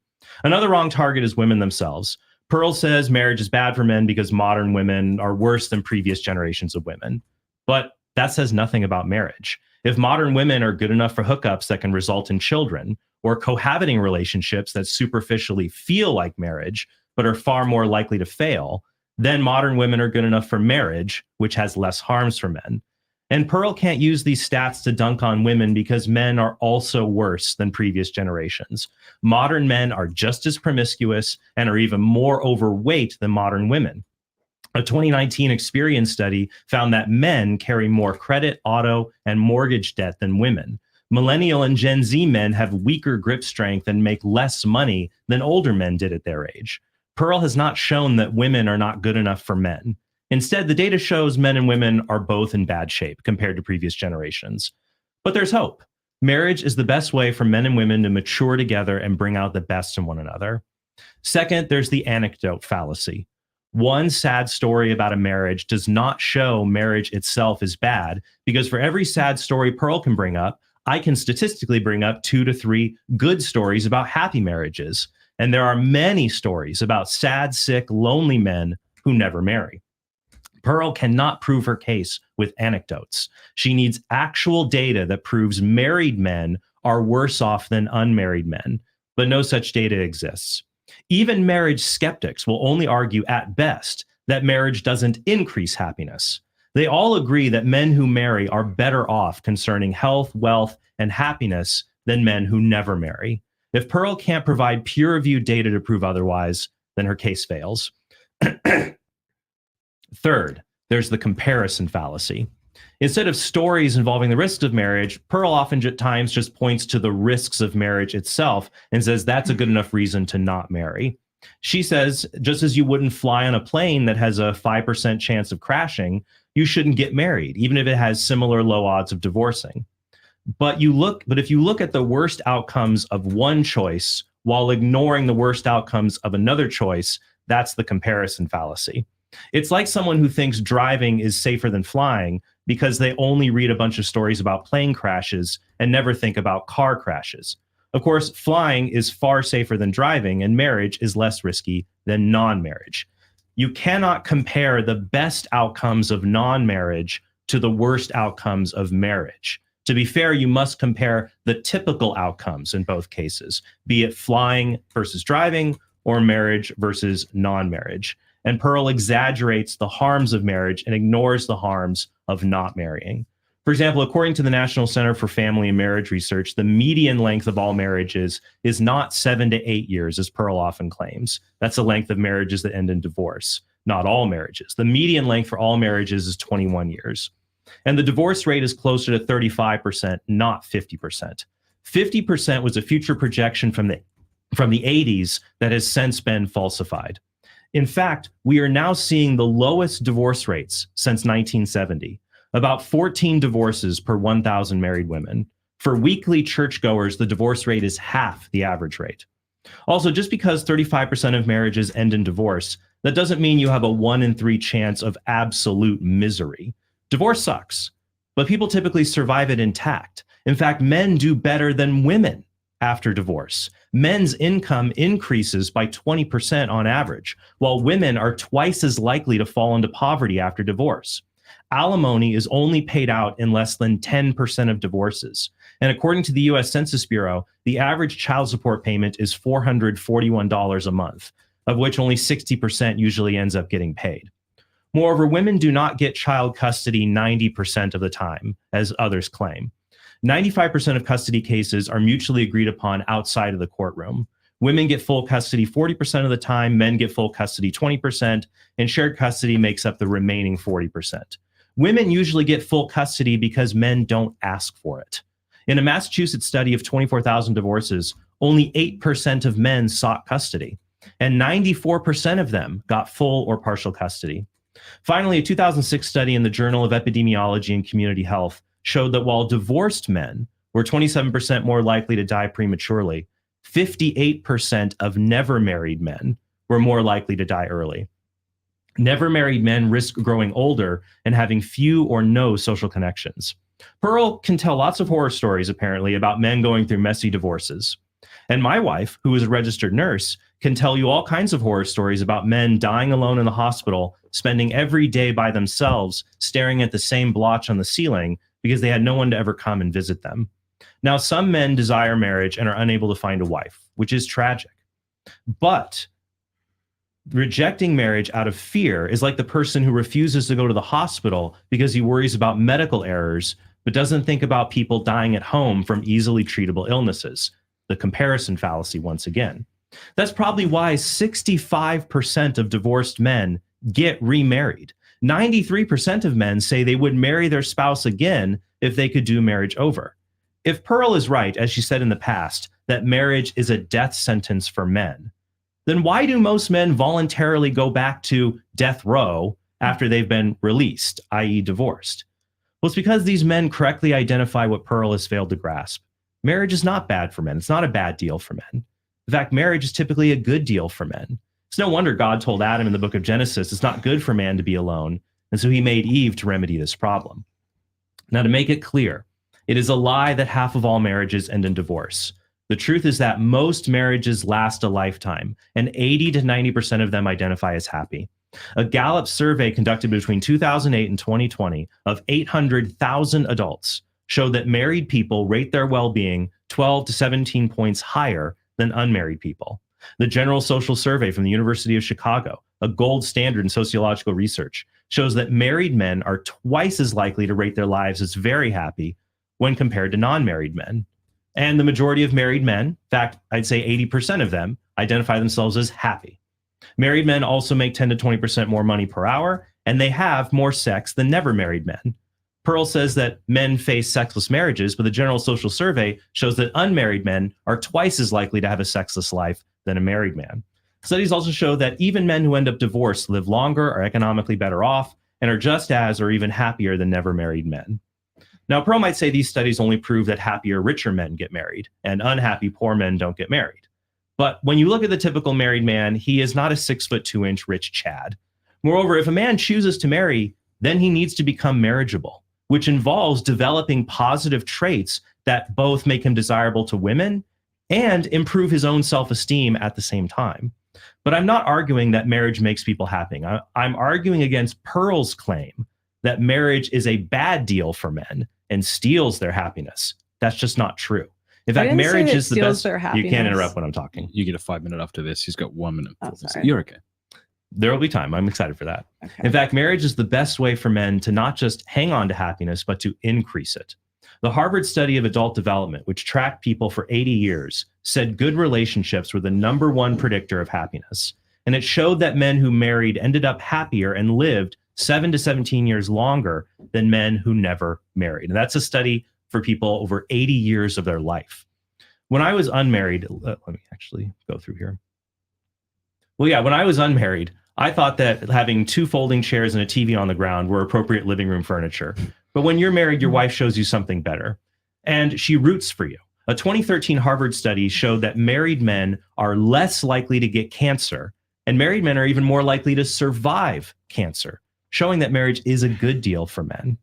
Another wrong target is women themselves. Pearl says marriage is bad for men because modern women are worse than previous generations of women. But that says nothing about marriage. If modern women are good enough for hookups that can result in children, or cohabiting relationships that superficially feel like marriage, but are far more likely to fail, then modern women are good enough for marriage, which has less harms for men. And Pearl can't use these stats to dunk on women because men are also worse than previous generations. Modern men are just as promiscuous and are even more overweight than modern women. A 2019 Experian study found that men carry more credit, auto, and mortgage debt than women. Millennial and Gen Z men have weaker grip strength and make less money than older men did at their age. Pearl has not shown that women are not good enough for men. Instead, the data shows men and women are both in bad shape compared to previous generations. But there's hope. Marriage is the best way for men and women to mature together and bring out the best in one another. Second, there's the anecdote fallacy. One sad story about a marriage does not show marriage itself is bad, because for every sad story Pearl can bring up, I can statistically bring up 2 to 3 good stories about happy marriages. And there are many stories about sad, sick, lonely men who never marry. Pearl cannot prove her case with anecdotes. She needs actual data that proves married men are worse off than unmarried men, but no such data exists. Even marriage skeptics will only argue at best that marriage doesn't increase happiness. They all agree that men who marry are better off concerning health, wealth, and happiness than men who never marry. If Pearl can't provide peer-reviewed data to prove otherwise, then her case fails. Third, there's the comparison fallacy. Instead of stories involving the risks of marriage, Pearl oftentimes just points to the risks of marriage itself and says that's a good enough reason to not marry. She says, just as you wouldn't fly on a plane that has a 5% chance of crashing, you shouldn't get married, even if it has similar low odds of divorcing. But if you look at the worst outcomes of one choice while ignoring the worst outcomes of another choice, that's the comparison fallacy. It's like someone who thinks driving is safer than flying because they only read a bunch of stories about plane crashes and never think about car crashes. Of course, flying is far safer than driving, and marriage is less risky than non-marriage. You cannot compare the best outcomes of non-marriage to the worst outcomes of marriage. To be fair, you must compare the typical outcomes in both cases, be it flying versus driving or marriage versus non-marriage. And Pearl exaggerates the harms of marriage and ignores the harms of not marrying. For example, according to the National Center for Family and Marriage Research, the median length of all marriages is not 7 to 8 years, as Pearl often claims. That's the length of marriages that end in divorce, not all marriages. The median length for all marriages is 21 years. And the divorce rate is closer to 35%, not 50%. 50% was a future projection from the 80s that has since been falsified. In fact, we are now seeing the lowest divorce rates since 1970. About 14 divorces per 1,000 married women. For weekly churchgoers, the divorce rate is half the average rate. Also, just because 35% of marriages end in divorce, that doesn't mean you have a 1 in 3 chance of absolute misery. Divorce sucks, but people typically survive it intact. In fact, men do better than women after divorce. Men's income increases by 20% on average, while women are twice as likely to fall into poverty after divorce. Alimony is only paid out in less than 10% of divorces. And according to the U.S. Census Bureau, the average child support payment is $441 a month, of which only 60% usually ends up getting paid. Moreover, women do not get child custody 90% of the time, as others claim. 95% of custody cases are mutually agreed upon outside of the courtroom. Women get full custody 40% of the time, men get full custody 20%, and shared custody makes up the remaining 40%. Women usually get full custody because men don't ask for it. In a Massachusetts study of 24,000 divorces, only 8% of men sought custody, and 94% of them got full or partial custody. Finally, a 2006 study in the Journal of Epidemiology and Community Health showed that while divorced men were 27% more likely to die prematurely, 58% of never married men were more likely to die early. Never married men risk growing older and having few or no social connections. Pearl can tell lots of horror stories, apparently, about men going through messy divorces. And my wife, who is a registered nurse, can tell you all kinds of horror stories about men dying alone in the hospital, spending every day by themselves, staring at the same blotch on the ceiling because they had no one to ever come and visit them. Now, some men desire marriage and are unable to find a wife, which is tragic. But rejecting marriage out of fear is like the person who refuses to go to the hospital because he worries about medical errors, but doesn't think about people dying at home from easily treatable illnesses. The comparison fallacy once again. That's probably why 65% of divorced men get remarried. 93% of men say they would marry their spouse again if they could do marriage over. If Pearl is right, as she said in the past, that marriage is a death sentence for men, then why do most men voluntarily go back to death row after they've been released, i.e. divorced? Well, it's because these men correctly identify what Pearl has failed to grasp. Marriage is not bad for men. It's not a bad deal for men. In fact, marriage is typically a good deal for men. It's no wonder God told Adam in the book of Genesis, it's not good for man to be alone. And so he made Eve to remedy this problem. Now, to make it clear, it is a lie that half of all marriages end in divorce. The truth is that most marriages last a lifetime, and 80 to 90% of them identify as happy. A Gallup survey conducted between 2008 and 2020 of 800,000 adults showed that married people rate their well-being 12 to 17 points higher than unmarried people. The General Social Survey from the University of Chicago, a gold standard in sociological research, shows that married men are twice as likely to rate their lives as very happy when compared to non-married men. And the majority of married men, in fact, I'd say 80% of them, identify themselves as happy. Married men also make 10 to 20% more money per hour, and they have more sex than never married men. Pearl says that men face sexless marriages, but the General Social Survey shows that unmarried men are twice as likely to have a sexless life than a married man. Studies also show that even men who end up divorced live longer, are economically better off, and are just as or even happier than never married men. Now, Pearl might say these studies only prove that happier, richer men get married, and unhappy, poor men don't get married. But when you look at the typical married man, he is not a 6'2" rich Chad. Moreover, if a man chooses to marry, then he needs to become marriageable, which involves developing positive traits that both make him desirable to women and improve his own self-esteem at the same time. But I'm not arguing that marriage makes people happy. I'm arguing against Pearl's claim that marriage is a bad deal for men and steals their happiness. That's just not true. In fact, marriage is the best. You can't interrupt when I'm talking. You get a 5 minute after this. He's got 1 minute. Oh, sorry. You're okay. There will be time. I'm excited for that. Okay. In fact, marriage is the best way for men to not just hang on to happiness, but to increase it. The Harvard study of adult development, which tracked people for 80 years, said good relationships were the number one predictor of happiness. And it showed that men who married ended up happier and lived 7 to 17 years longer than men who never married. And that's a study for people over 80 years of their life. When I was unmarried, let me actually go through here. Well, yeah, when I was unmarried, I thought that having 2 folding chairs and a TV on the ground were appropriate living room furniture. But when you're married, your wife shows you something better, and she roots for you. A 2013 Harvard study showed that married men are less likely to get cancer, and married men are even more likely to survive cancer, showing that marriage is a good deal for men.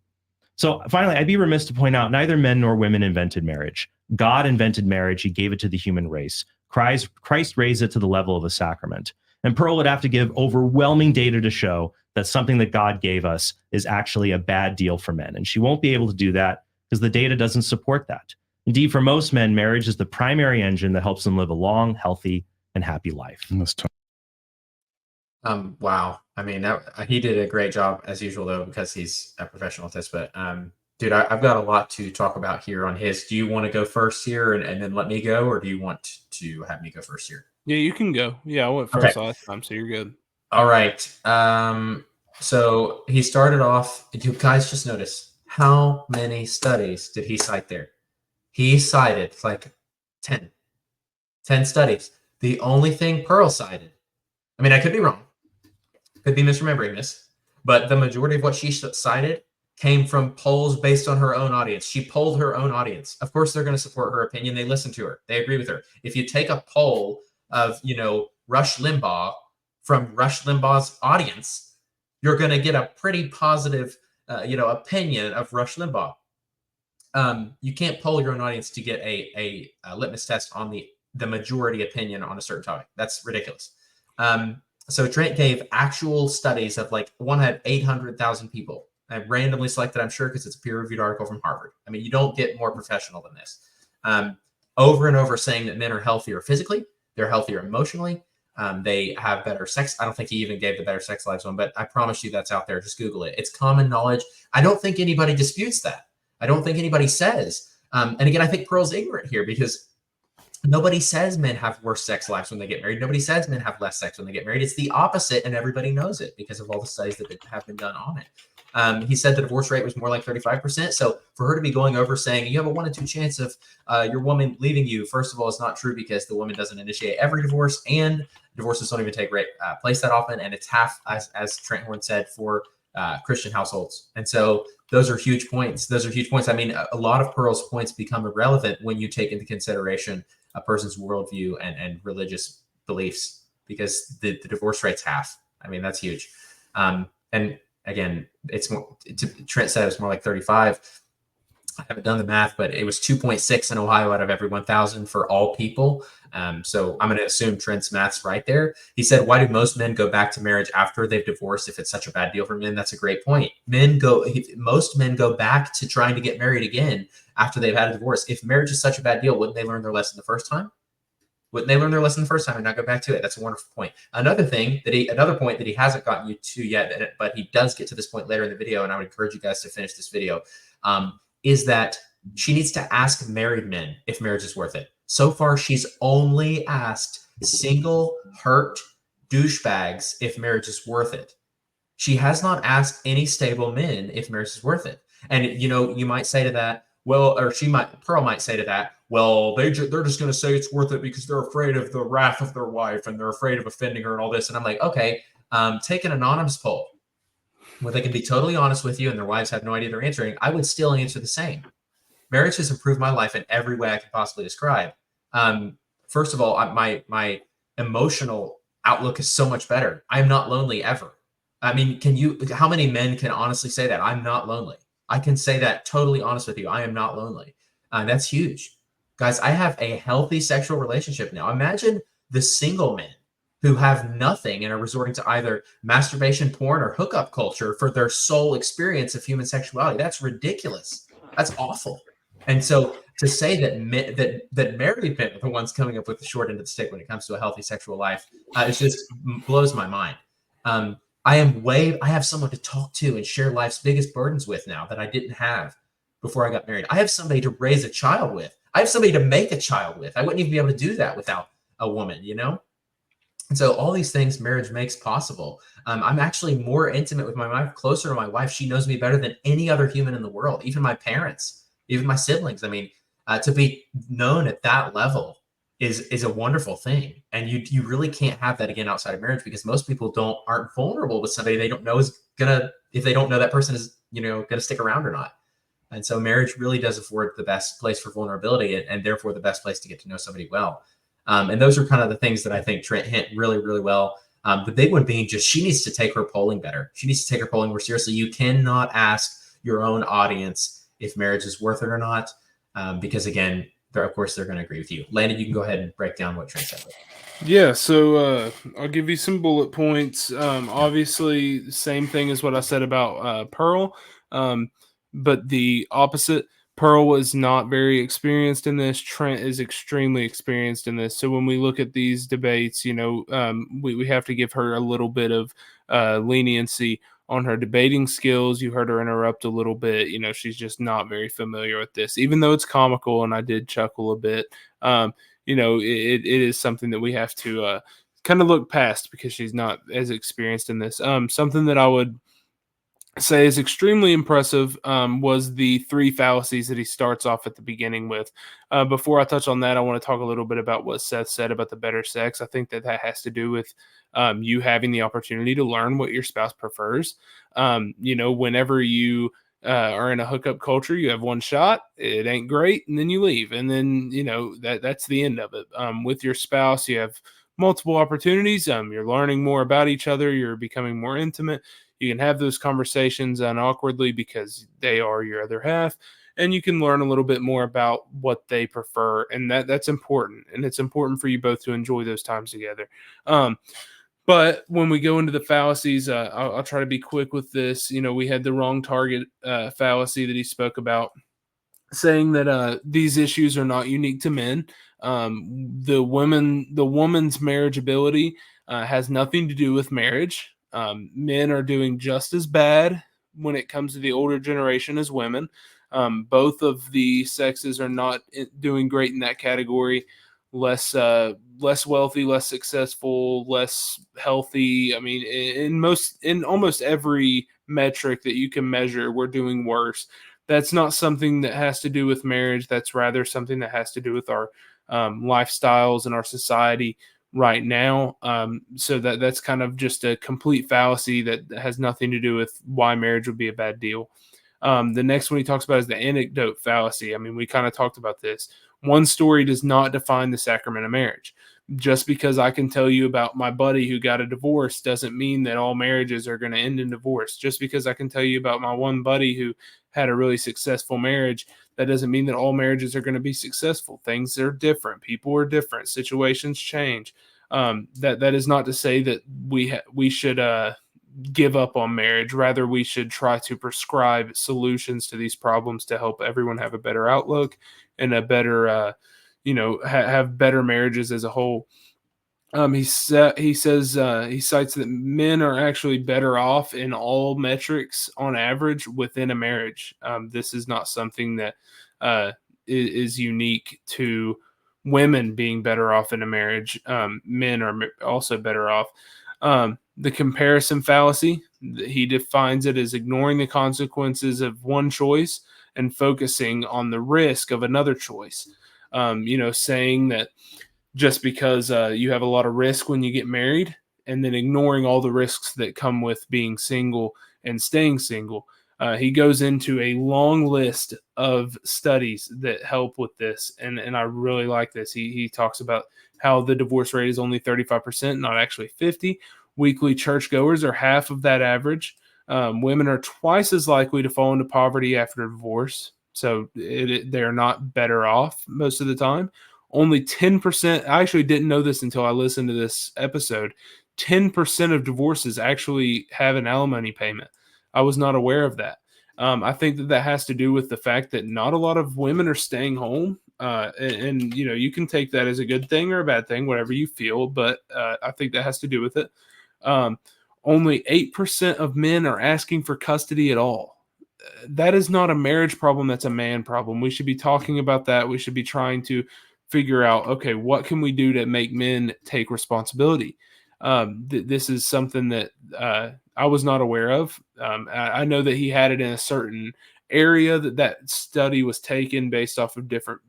So finally, I'd be remiss to point out neither men nor women invented marriage. God invented marriage. He gave it to the human race. Christ raised it to the level of a sacrament. And Pearl would have to give overwhelming data to show that something that God gave us is actually a bad deal for men. And she won't be able to do that because the data doesn't support that. Indeed, for most men, marriage is the primary engine that helps them live a long, healthy, and happy life. Wow. I mean, he did a great job as usual, though, because he's a professional at this. But dude, I've got a lot to talk about here on his. Do you want to go first here and then let me go, or do you want to have me go first here? Yeah, you can go. Yeah, I went first last time, so you're good. All right. So he started off. You guys just notice how many studies did he cite there? He cited like 10 studies. The only thing Pearl cited, I mean, I could be wrong, could be misremembering this, but the majority of what she cited came from polls based on her own audience. She polled her own audience. Of course, they're going to support her opinion. They listen to her. They agree with her. If you take a poll of, Rush Limbaugh from Rush Limbaugh's audience, you're going to get a pretty positive, opinion of Rush Limbaugh. You can't poll your own audience to get a litmus test on the majority opinion on a certain topic. That's ridiculous. So Trent gave actual studies of one had 800,000 people. I randomly selected, I'm sure, because it's a peer-reviewed article from Harvard. I mean, you don't get more professional than this. Over and over saying that men are healthier physically, they're healthier emotionally, they have better sex. I don't think he even gave the better sex lives one, but I promise you that's out there. Just Google it. It's common knowledge. I don't think anybody disputes that. I don't think anybody says. And again, I think Pearl's ignorant here because nobody says men have worse sex lives when they get married. Nobody says men have less sex when they get married. It's the opposite, and everybody knows it because of all the studies that have been done on it. He said the divorce rate was more like 35%. So for her to be going over saying you have a 1 in 2 chance of your woman leaving you, first of all, it's not true because the woman doesn't initiate every divorce, and divorces don't even take place that often. And it's half, as Trent Horn said, for Christian households. And so those are huge points. I mean, a lot of Pearl's points become irrelevant when you take into consideration a person's worldview and religious beliefs, because the divorce rate's half. I mean, that's huge. And again, it's more. Trent said it's more like 35. I haven't done the math, but it was 2.6 in Ohio out of every 1,000 for all people. So I'm going to assume Trent's math's right there. He said, why do most men go back to marriage after they've divorced if it's such a bad deal for men? That's a great point. Most men go back to trying to get married again after they've had a divorce. If marriage is such a bad deal, wouldn't they learn their lesson the first time? Wouldn't they learn their lesson the first time and not go back to it? That's a wonderful point. Another point that he hasn't gotten you to yet, but he does get to this point later in the video, and I would encourage you guys to finish this video, is that she needs to ask married men if marriage is worth it. So far, she's only asked single, hurt douchebags if marriage is worth it. She has not asked any stable men if marriage is worth it. And, you might say to that, Pearl might say to that, well, they're just going to say it's worth it because they're afraid of the wrath of their wife and they're afraid of offending her and all this. And I'm like, okay, take an anonymous poll where they can be totally honest with you and their wives have no idea they're answering. I would still answer the same. Marriage has improved my life in every way I can possibly describe. First of all, my emotional outlook is so much better. I'm not lonely ever. I mean, how many men can honestly say that? I'm not lonely. I can say that totally honest with you. I am not lonely. That's huge. Guys, I have a healthy sexual relationship now. Imagine the single men who have nothing and are resorting to either masturbation, porn, or hookup culture for their sole experience of human sexuality. That's ridiculous. That's awful. And so to say that married men are the ones coming up with the short end of the stick when it comes to a healthy sexual life, it just blows my mind. I have someone to talk to and share life's biggest burdens with now that I didn't have before I got married. I have somebody to raise a child with. I have somebody to make a child with. I wouldn't even be able to do that without a woman, you know? And so all these things marriage makes possible. I'm actually more intimate with my wife, closer to my wife. She knows me better than any other human in the world, even my parents, even my siblings. I mean, to be known at that level is a wonderful thing. And you really can't have that again outside of marriage, because most people aren't vulnerable with somebody they don't know if they don't know that person is, gonna stick around or not. And so marriage really does afford the best place for vulnerability, and therefore the best place to get to know somebody well. And those are kind of the things that I think Trent hit really, really well. The big one being just she needs to take her polling better. She needs to take her polling more seriously. You cannot ask your own audience if marriage is worth it or not, because again, of course, they're going to agree with you. Landon, you can go ahead and break down what Trent said. Yeah, so I'll give you some bullet points. Obviously, same thing as what I said about Pearl, but the opposite. Pearl was not very experienced in this. Trent is extremely experienced in this. So when we look at these debates, we have to give her a little bit of leniency on her debating skills. You heard her interrupt a little bit. She's just not very familiar with this, even though it's comical, and I did chuckle a bit. It is something that we have to kind of look past because she's not as experienced in this. Something that I would say is extremely impressive was the 3 fallacies that he starts off at the beginning with. Before I touch on that, I want to talk a little bit about what Seth said about the better sex. I think that has to do with you having the opportunity to learn what your spouse prefers. Whenever you are in a hookup culture, you have one shot, it ain't great, and then you leave. And then, that's the end of it. With your spouse, you have multiple opportunities. You're learning more about each other. You're becoming more intimate. You can have those conversations unawkwardly because they are your other half, and you can learn a little bit more about what they prefer. And that's important. And it's important for you both to enjoy those times together. But when we go into the fallacies, I'll try to be quick with this. We had the wrong target fallacy that he spoke about, saying that these issues are not unique to men. The woman's marriageability has nothing to do with marriage. Men are doing just as bad when it comes to the older generation as women. Both of the sexes are not doing great in that category. Less wealthy, less successful, less healthy. I mean, in almost every metric that you can measure, we're doing worse. That's not something that has to do with marriage. That's rather something that has to do with our lifestyles and our society right now. So that's kind of just a complete fallacy that has nothing to do with why marriage would be a bad deal. The next one he talks about is the anecdote fallacy. I mean, we kind of talked about this. One story does not define the sacrament of marriage. Just because I can tell you about my buddy who got a divorce doesn't mean that all marriages are going to end in divorce. Just because I can tell you about my one buddy who had a really successful marriage, that doesn't mean that all marriages are going to be successful. Things are different. People are different. Situations change. That is not to say that we should give up on marriage. Rather, we should try to prescribe solutions to these problems to help everyone have a better outlook and a better, have better marriages as a whole. He cites that men are actually better off in all metrics on average within a marriage. This is not something that is unique to women being better off in a marriage. Men are also better off. The comparison fallacy, he defines it as ignoring the consequences of one choice and focusing on the risk of another choice. Saying that just because you have a lot of risk when you get married, and then ignoring all the risks that come with being single and staying single. He goes into a long list of studies that help with this, and I really like this. He talks about how the divorce rate is only 35%, not actually 50%. Weekly churchgoers are half of that average. Women are twice as likely to fall into poverty after divorce, so they're not better off most of the time. Only 10%, I actually didn't know this until I listened to this episode, 10% of divorces actually have an alimony payment. I was not aware of that. I think that has to do with the fact that not a lot of women are staying home. And you can take that as a good thing or a bad thing, whatever you feel, but I think that has to do with it. Only 8% of men are asking for custody at all. That is not a marriage problem. That's a man problem. We should be talking about that. We should be trying to figure out, okay, what can we do to make men take responsibility? This is something that I was not aware of. I know that he had it in a certain area that study was taken based off of different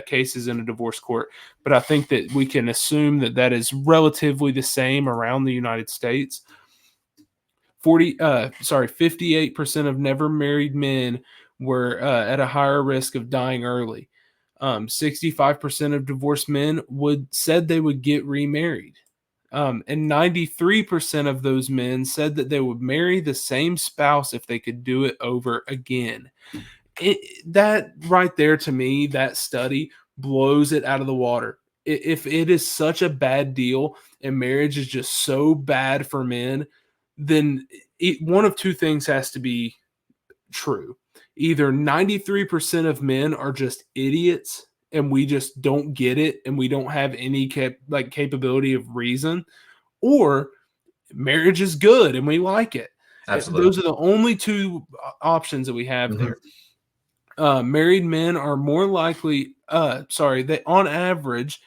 cases in a divorce court. But I think that we can assume that is relatively the same around the United States. 58% of never married men were at a higher risk of dying early. 65% of divorced men said they would get remarried. And 93% of those men said that they would marry the same spouse if they could do it over again. That right there, to me, that study blows it out of the water. If it is such a bad deal and marriage is just so bad for men, then one of two things has to be true. Either 93% of men are just idiots and we just don't get it and we don't have any capability of reason, or marriage is good and we like it. Absolutely. Those are the only two options that we have there. Married men are more likely, they on average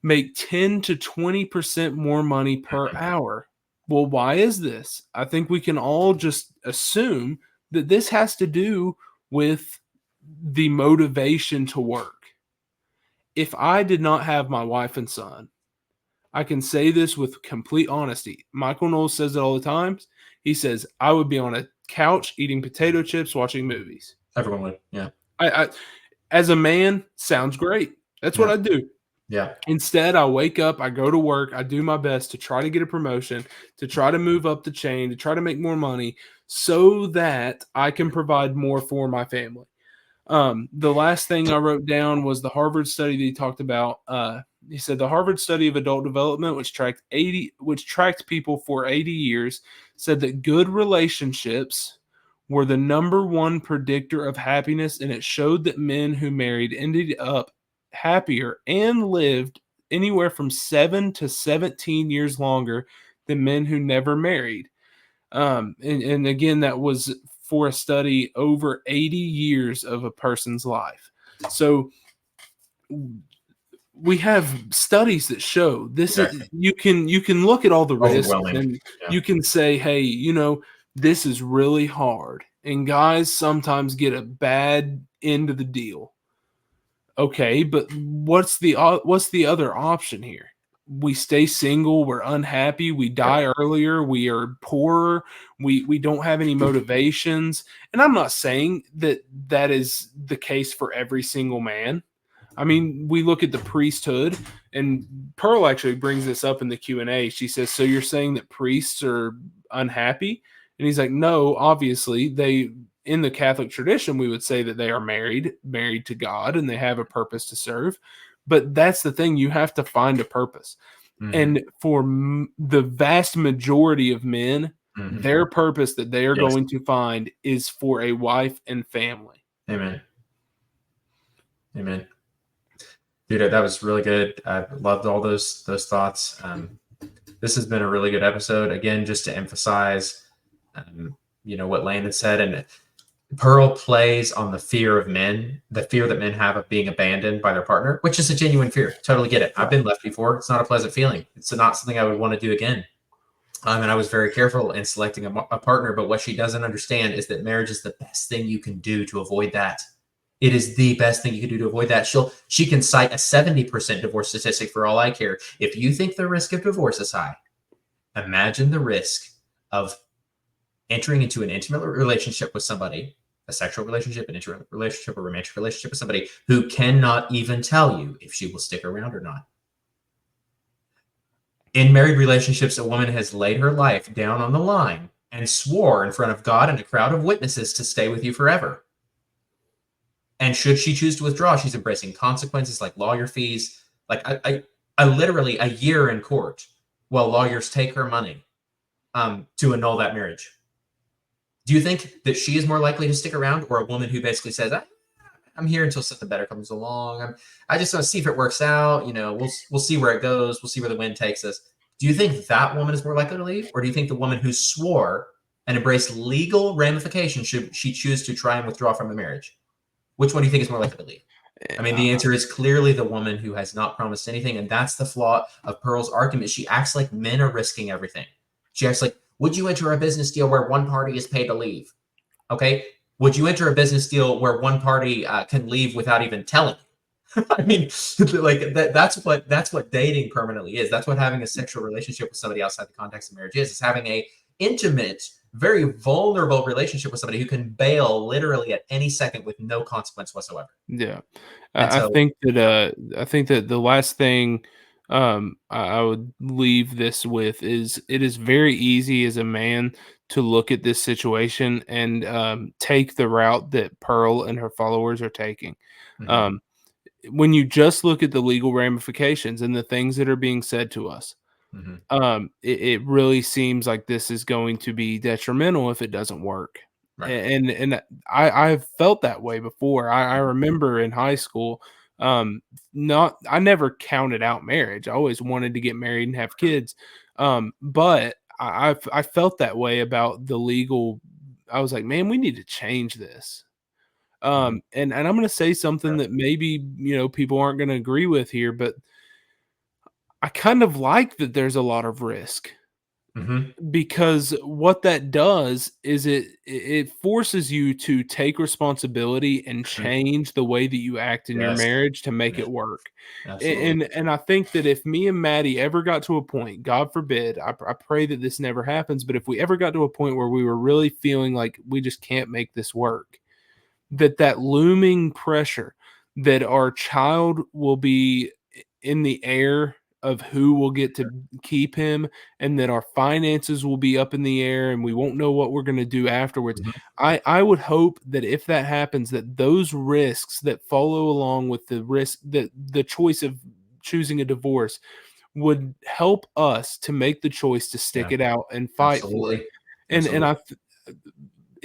make 10 to 20% more money per hour. Well, why is this? I think we can all just assume that this has to do with the motivation to work. If I did not have my wife and son, I can say this with complete honesty. Michael Knowles says it all the time. He says, I would be on a couch eating potato chips, watching movies. Everyone would, yeah. I as a man, sounds great. That's what I do. Yeah. Instead, I wake up, I go to work, I do my best to try to get a promotion, to try to move up the chain, to try to make more money so that I can provide more for my family. The last thing I wrote down was the Harvard study that he talked about. He said the Harvard study of adult development, which tracked people for 80 years, said that good relationships were the number one predictor of happiness, and it showed that men who married ended up happier and lived anywhere from 7 to 17 years longer than men who never married. And again, that was for a study over 80 years of a person's life. So we have studies that show this. Is, you can look at all the risks and you can say, hey, this is really hard. And guys sometimes get a bad end of the deal. Okay, but what's the other option here? We stay single, we're unhappy, we die earlier, we are poorer, we don't have any motivations. And I'm not saying that is the case for every single man. I mean, we look at the priesthood, and Pearl actually brings this up in the Q&A. She says, so you're saying that priests are unhappy? And he's like, no, obviously in the Catholic tradition, we would say that they are married to God, and they have a purpose to serve. But that's the thing. You have to find a purpose. Mm-hmm. And for the vast majority of men, mm-hmm. their purpose that they are going to find is for a wife and family. Amen. Amen. Dude, that was really good. I loved all those thoughts. This has been a really good episode. Again, just to emphasize, what Landon said, and Pearl plays on the fear of men, the fear that men have of being abandoned by their partner, which is a genuine fear. Totally get it. I've been left before. It's not a pleasant feeling. It's not something I would want to do again. And I was very careful in selecting a partner. But what she doesn't understand is that marriage is the best thing you can do to avoid that. It is the best thing you can do to avoid that. She can cite a 70% divorce statistic for all I care. If you think the risk of divorce is high, imagine the risk of entering into an intimate relationship with somebody, a sexual relationship, an intimate relationship, a romantic relationship with somebody who cannot even tell you if she will stick around or not. In married relationships, a woman has laid her life down on the line and swore in front of God and a crowd of witnesses to stay with you forever. And should she choose to withdraw, she's embracing consequences like lawyer fees, like I literally a year in court while lawyers take her money to annul that marriage. Do you think that she is more likely to stick around, or a woman who basically says, I'm here until something better comes along. I just want to see if it works out. We'll see where it goes. We'll see where the wind takes us. Do you think that woman is more likely to leave, or do you think the woman who swore and embraced legal ramifications should she choose to try and withdraw from the marriage? Which one do you think is more likely to leave? I mean, the answer is clearly the woman who has not promised anything, and that's the flaw of Pearl's argument. She acts like men are risking everything. She acts like, would you enter a business deal where one party is paid to leave? Okay. Would you enter a business deal where one party can leave without even telling you? I mean, like that's what dating permanently is. That's what having a sexual relationship with somebody outside the context of marriage is. It's having a intimate, very vulnerable relationship with somebody who can bail literally at any second with no consequence whatsoever. Yeah. And I so, think that the last thing I would leave this with is it is very easy as a man to look at this situation and take the route that Pearl and her followers are taking. mhm, Um, when you just look at the legal ramifications and the things that are being said to us, mhm, it really seems like this is going to be detrimental if it doesn't work. right. And I've felt that way before. I remember in high school, not I never counted out marriage. I always wanted to get married and have kids. But I felt that way about the legal. I was like, man, we need to change this. Mhm, And I'm going to say something yeah, that maybe people aren't going to agree with here, but I kind of like that there's a lot of risk. mhm, Because what that does is it forces you to take responsibility and mhm. change the way that you act in your Yes, marriage to make yes, it work. absolutely. And I think that if me and Maddie ever got to a point, God forbid, I pray that this never happens, but if we ever got to a point where we were really feeling like we just can't make this work, that looming pressure that our child will be in the air of who will get to keep him, and that our finances will be up in the air and we won't know what we're going to do afterwards. Mhm, I would hope that if that happens, that those risks that follow along with the risk, that the choice of choosing a divorce would help us to make the choice to stick yeah, it out and fight for it. absolutely, And absolutely.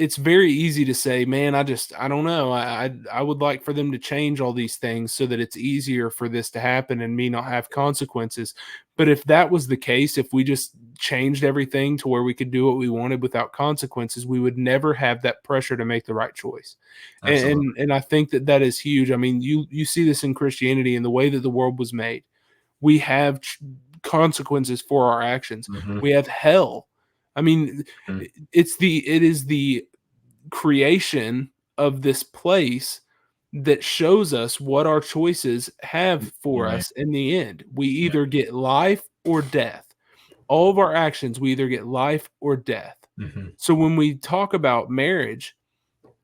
it's very easy to say, man, I don't know. I would like for them to change all these things so that it's easier for this to happen and me not have consequences. But if that was the case, if we just changed everything to where we could do what we wanted without consequences, we would never have that pressure to make the right choice. Absolutely. And I think that is huge. I mean, you see this in Christianity and the way that the world was made. We have consequences for our actions. Mhm, We have hell. I mean, mhm, it is the creation of this place that shows us what our choices have for right, us in the end. We yeah, either get life or death. All of our actions, we either get life or death. mhm, So when we talk about marriage,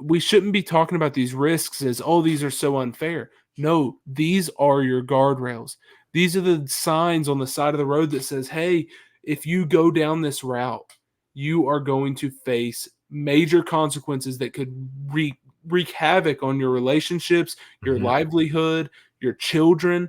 we shouldn't be talking about these risks as, oh, these are so unfair. No, these are your guardrails. These are the signs on the side of the road that says, hey, if you go down this route, you are going to face major consequences that could wreak havoc on your relationships, your mhm, livelihood, your children.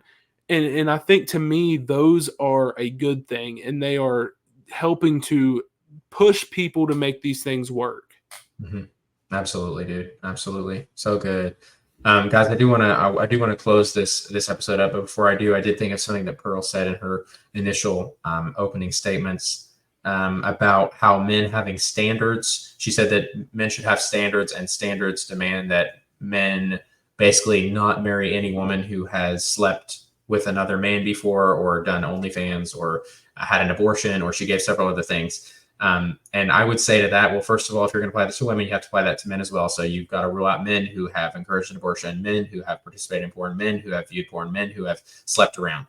And I think to me, those are a good thing, and they are helping to push people to make these things work. mhm. Absolutely, dude. Absolutely. So good. Guys, I do want to close this episode up, but before I do, I did think of something that Pearl said in her initial opening statements about how men having standards. She said that men should have standards, and standards demand that men basically not marry any woman who has slept with another man before, or done OnlyFans, or had an abortion, or she gave several other things. And I would say to that, well, first of all, if you're going to apply this to women, you have to apply that to men as well. So you've got to rule out men who have encouraged an abortion, men who have participated in porn, men who have viewed porn, men who have slept around.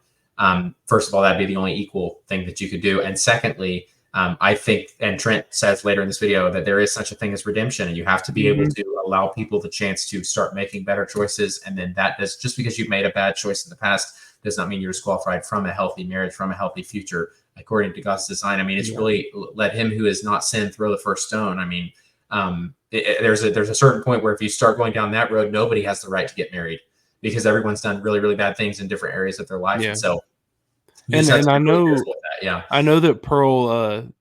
First of all, that'd be the only equal thing that you could do. And secondly, I think, and Trent says later in this video, that there is such a thing as redemption, and you have to be able to allow people the chance to start making better choices. And then that does, just because you've made a bad choice in the past does not mean you're disqualified from a healthy marriage, from a healthy future, according to God's design. I mean, it's really let him who has not sinned throw the first stone. I mean, there's a certain point where if you start going down that road, nobody has the right to get married, because everyone's done really, really bad things in different areas of their life. Yeah. And so you And just have and to I be really know careful with that. Yeah. I know that Pearl,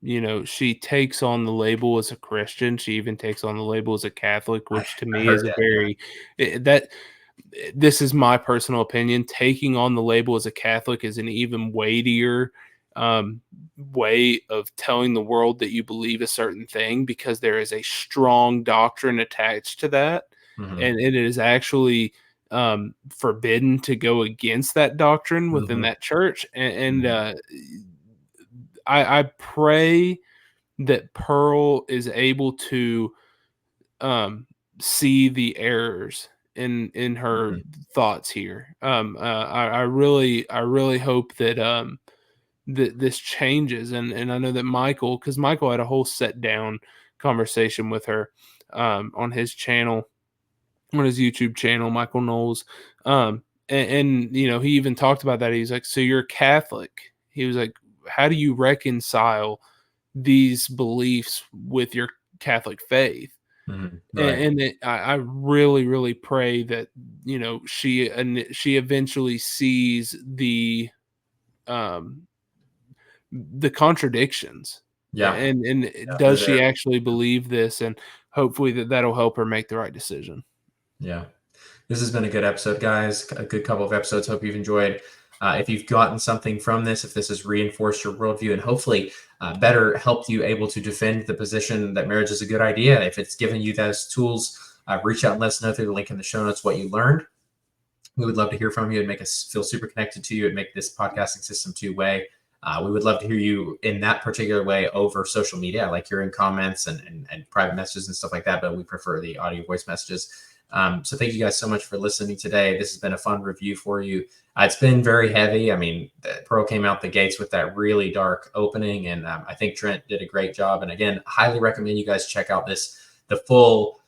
she takes on the label as a Christian. She even takes on the label as a Catholic, which to I me heard is a that. very that this is my personal opinion. Taking on the label as a Catholic is an even weightier way of telling the world that you believe a certain thing, because there is a strong doctrine attached to that. Mhm. And it is actually forbidden to go against that doctrine within Mhm. that church. And I pray that Pearl is able to see the errors in her Mhm. thoughts here. I really hope that that this changes, and I know that Michael, because Michael had a whole set down conversation with her on his channel, on his YouTube channel, Michael Knowles. And you know, he even talked about that. He's like, so you're Catholic. He was like, how do you reconcile these beliefs with your Catholic faith? Mhm. Right. I really, really pray that, you know, she eventually sees um, the contradictions, Yeah. and Yeah, does they're she there. actually believe this? And hopefully that'll help her make the right decision. Yeah. This has been a good episode, guys. A good couple of episodes. Hope you've enjoyed. If you've gotten something from this, if this has reinforced your worldview and hopefully better helped you able to defend the position that marriage is a good idea, if it's given you those tools, reach out and let us know through the link in the show notes what you learned. We would love to hear from you and make us feel super connected to you and make this podcasting system two-way. We would love to hear you in that particular way over social media. I like hearing comments and private messages and stuff like that, but we prefer the audio voice messages. So thank you guys so much for listening today. This has been a fun review for you. It's been very heavy. I mean, Pearl came out the gates with that really dark opening, and I think Trent did a great job. And again, highly recommend you guys check out the full.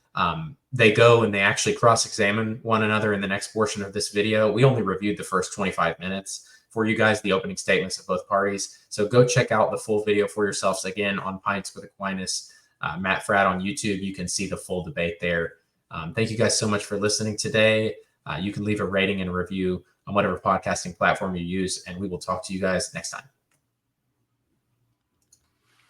They go and they actually cross-examine one another in the next portion of this video. We only reviewed the first 25 minutes for you guys, the opening statements of both parties. So go check out the full video for yourselves. Again, on Pints with Aquinas, Matt Fradd on YouTube. You can see the full debate there. Thank you guys so much for listening today. You can leave a rating and a review on whatever podcasting platform you use, and we will talk to you guys next time.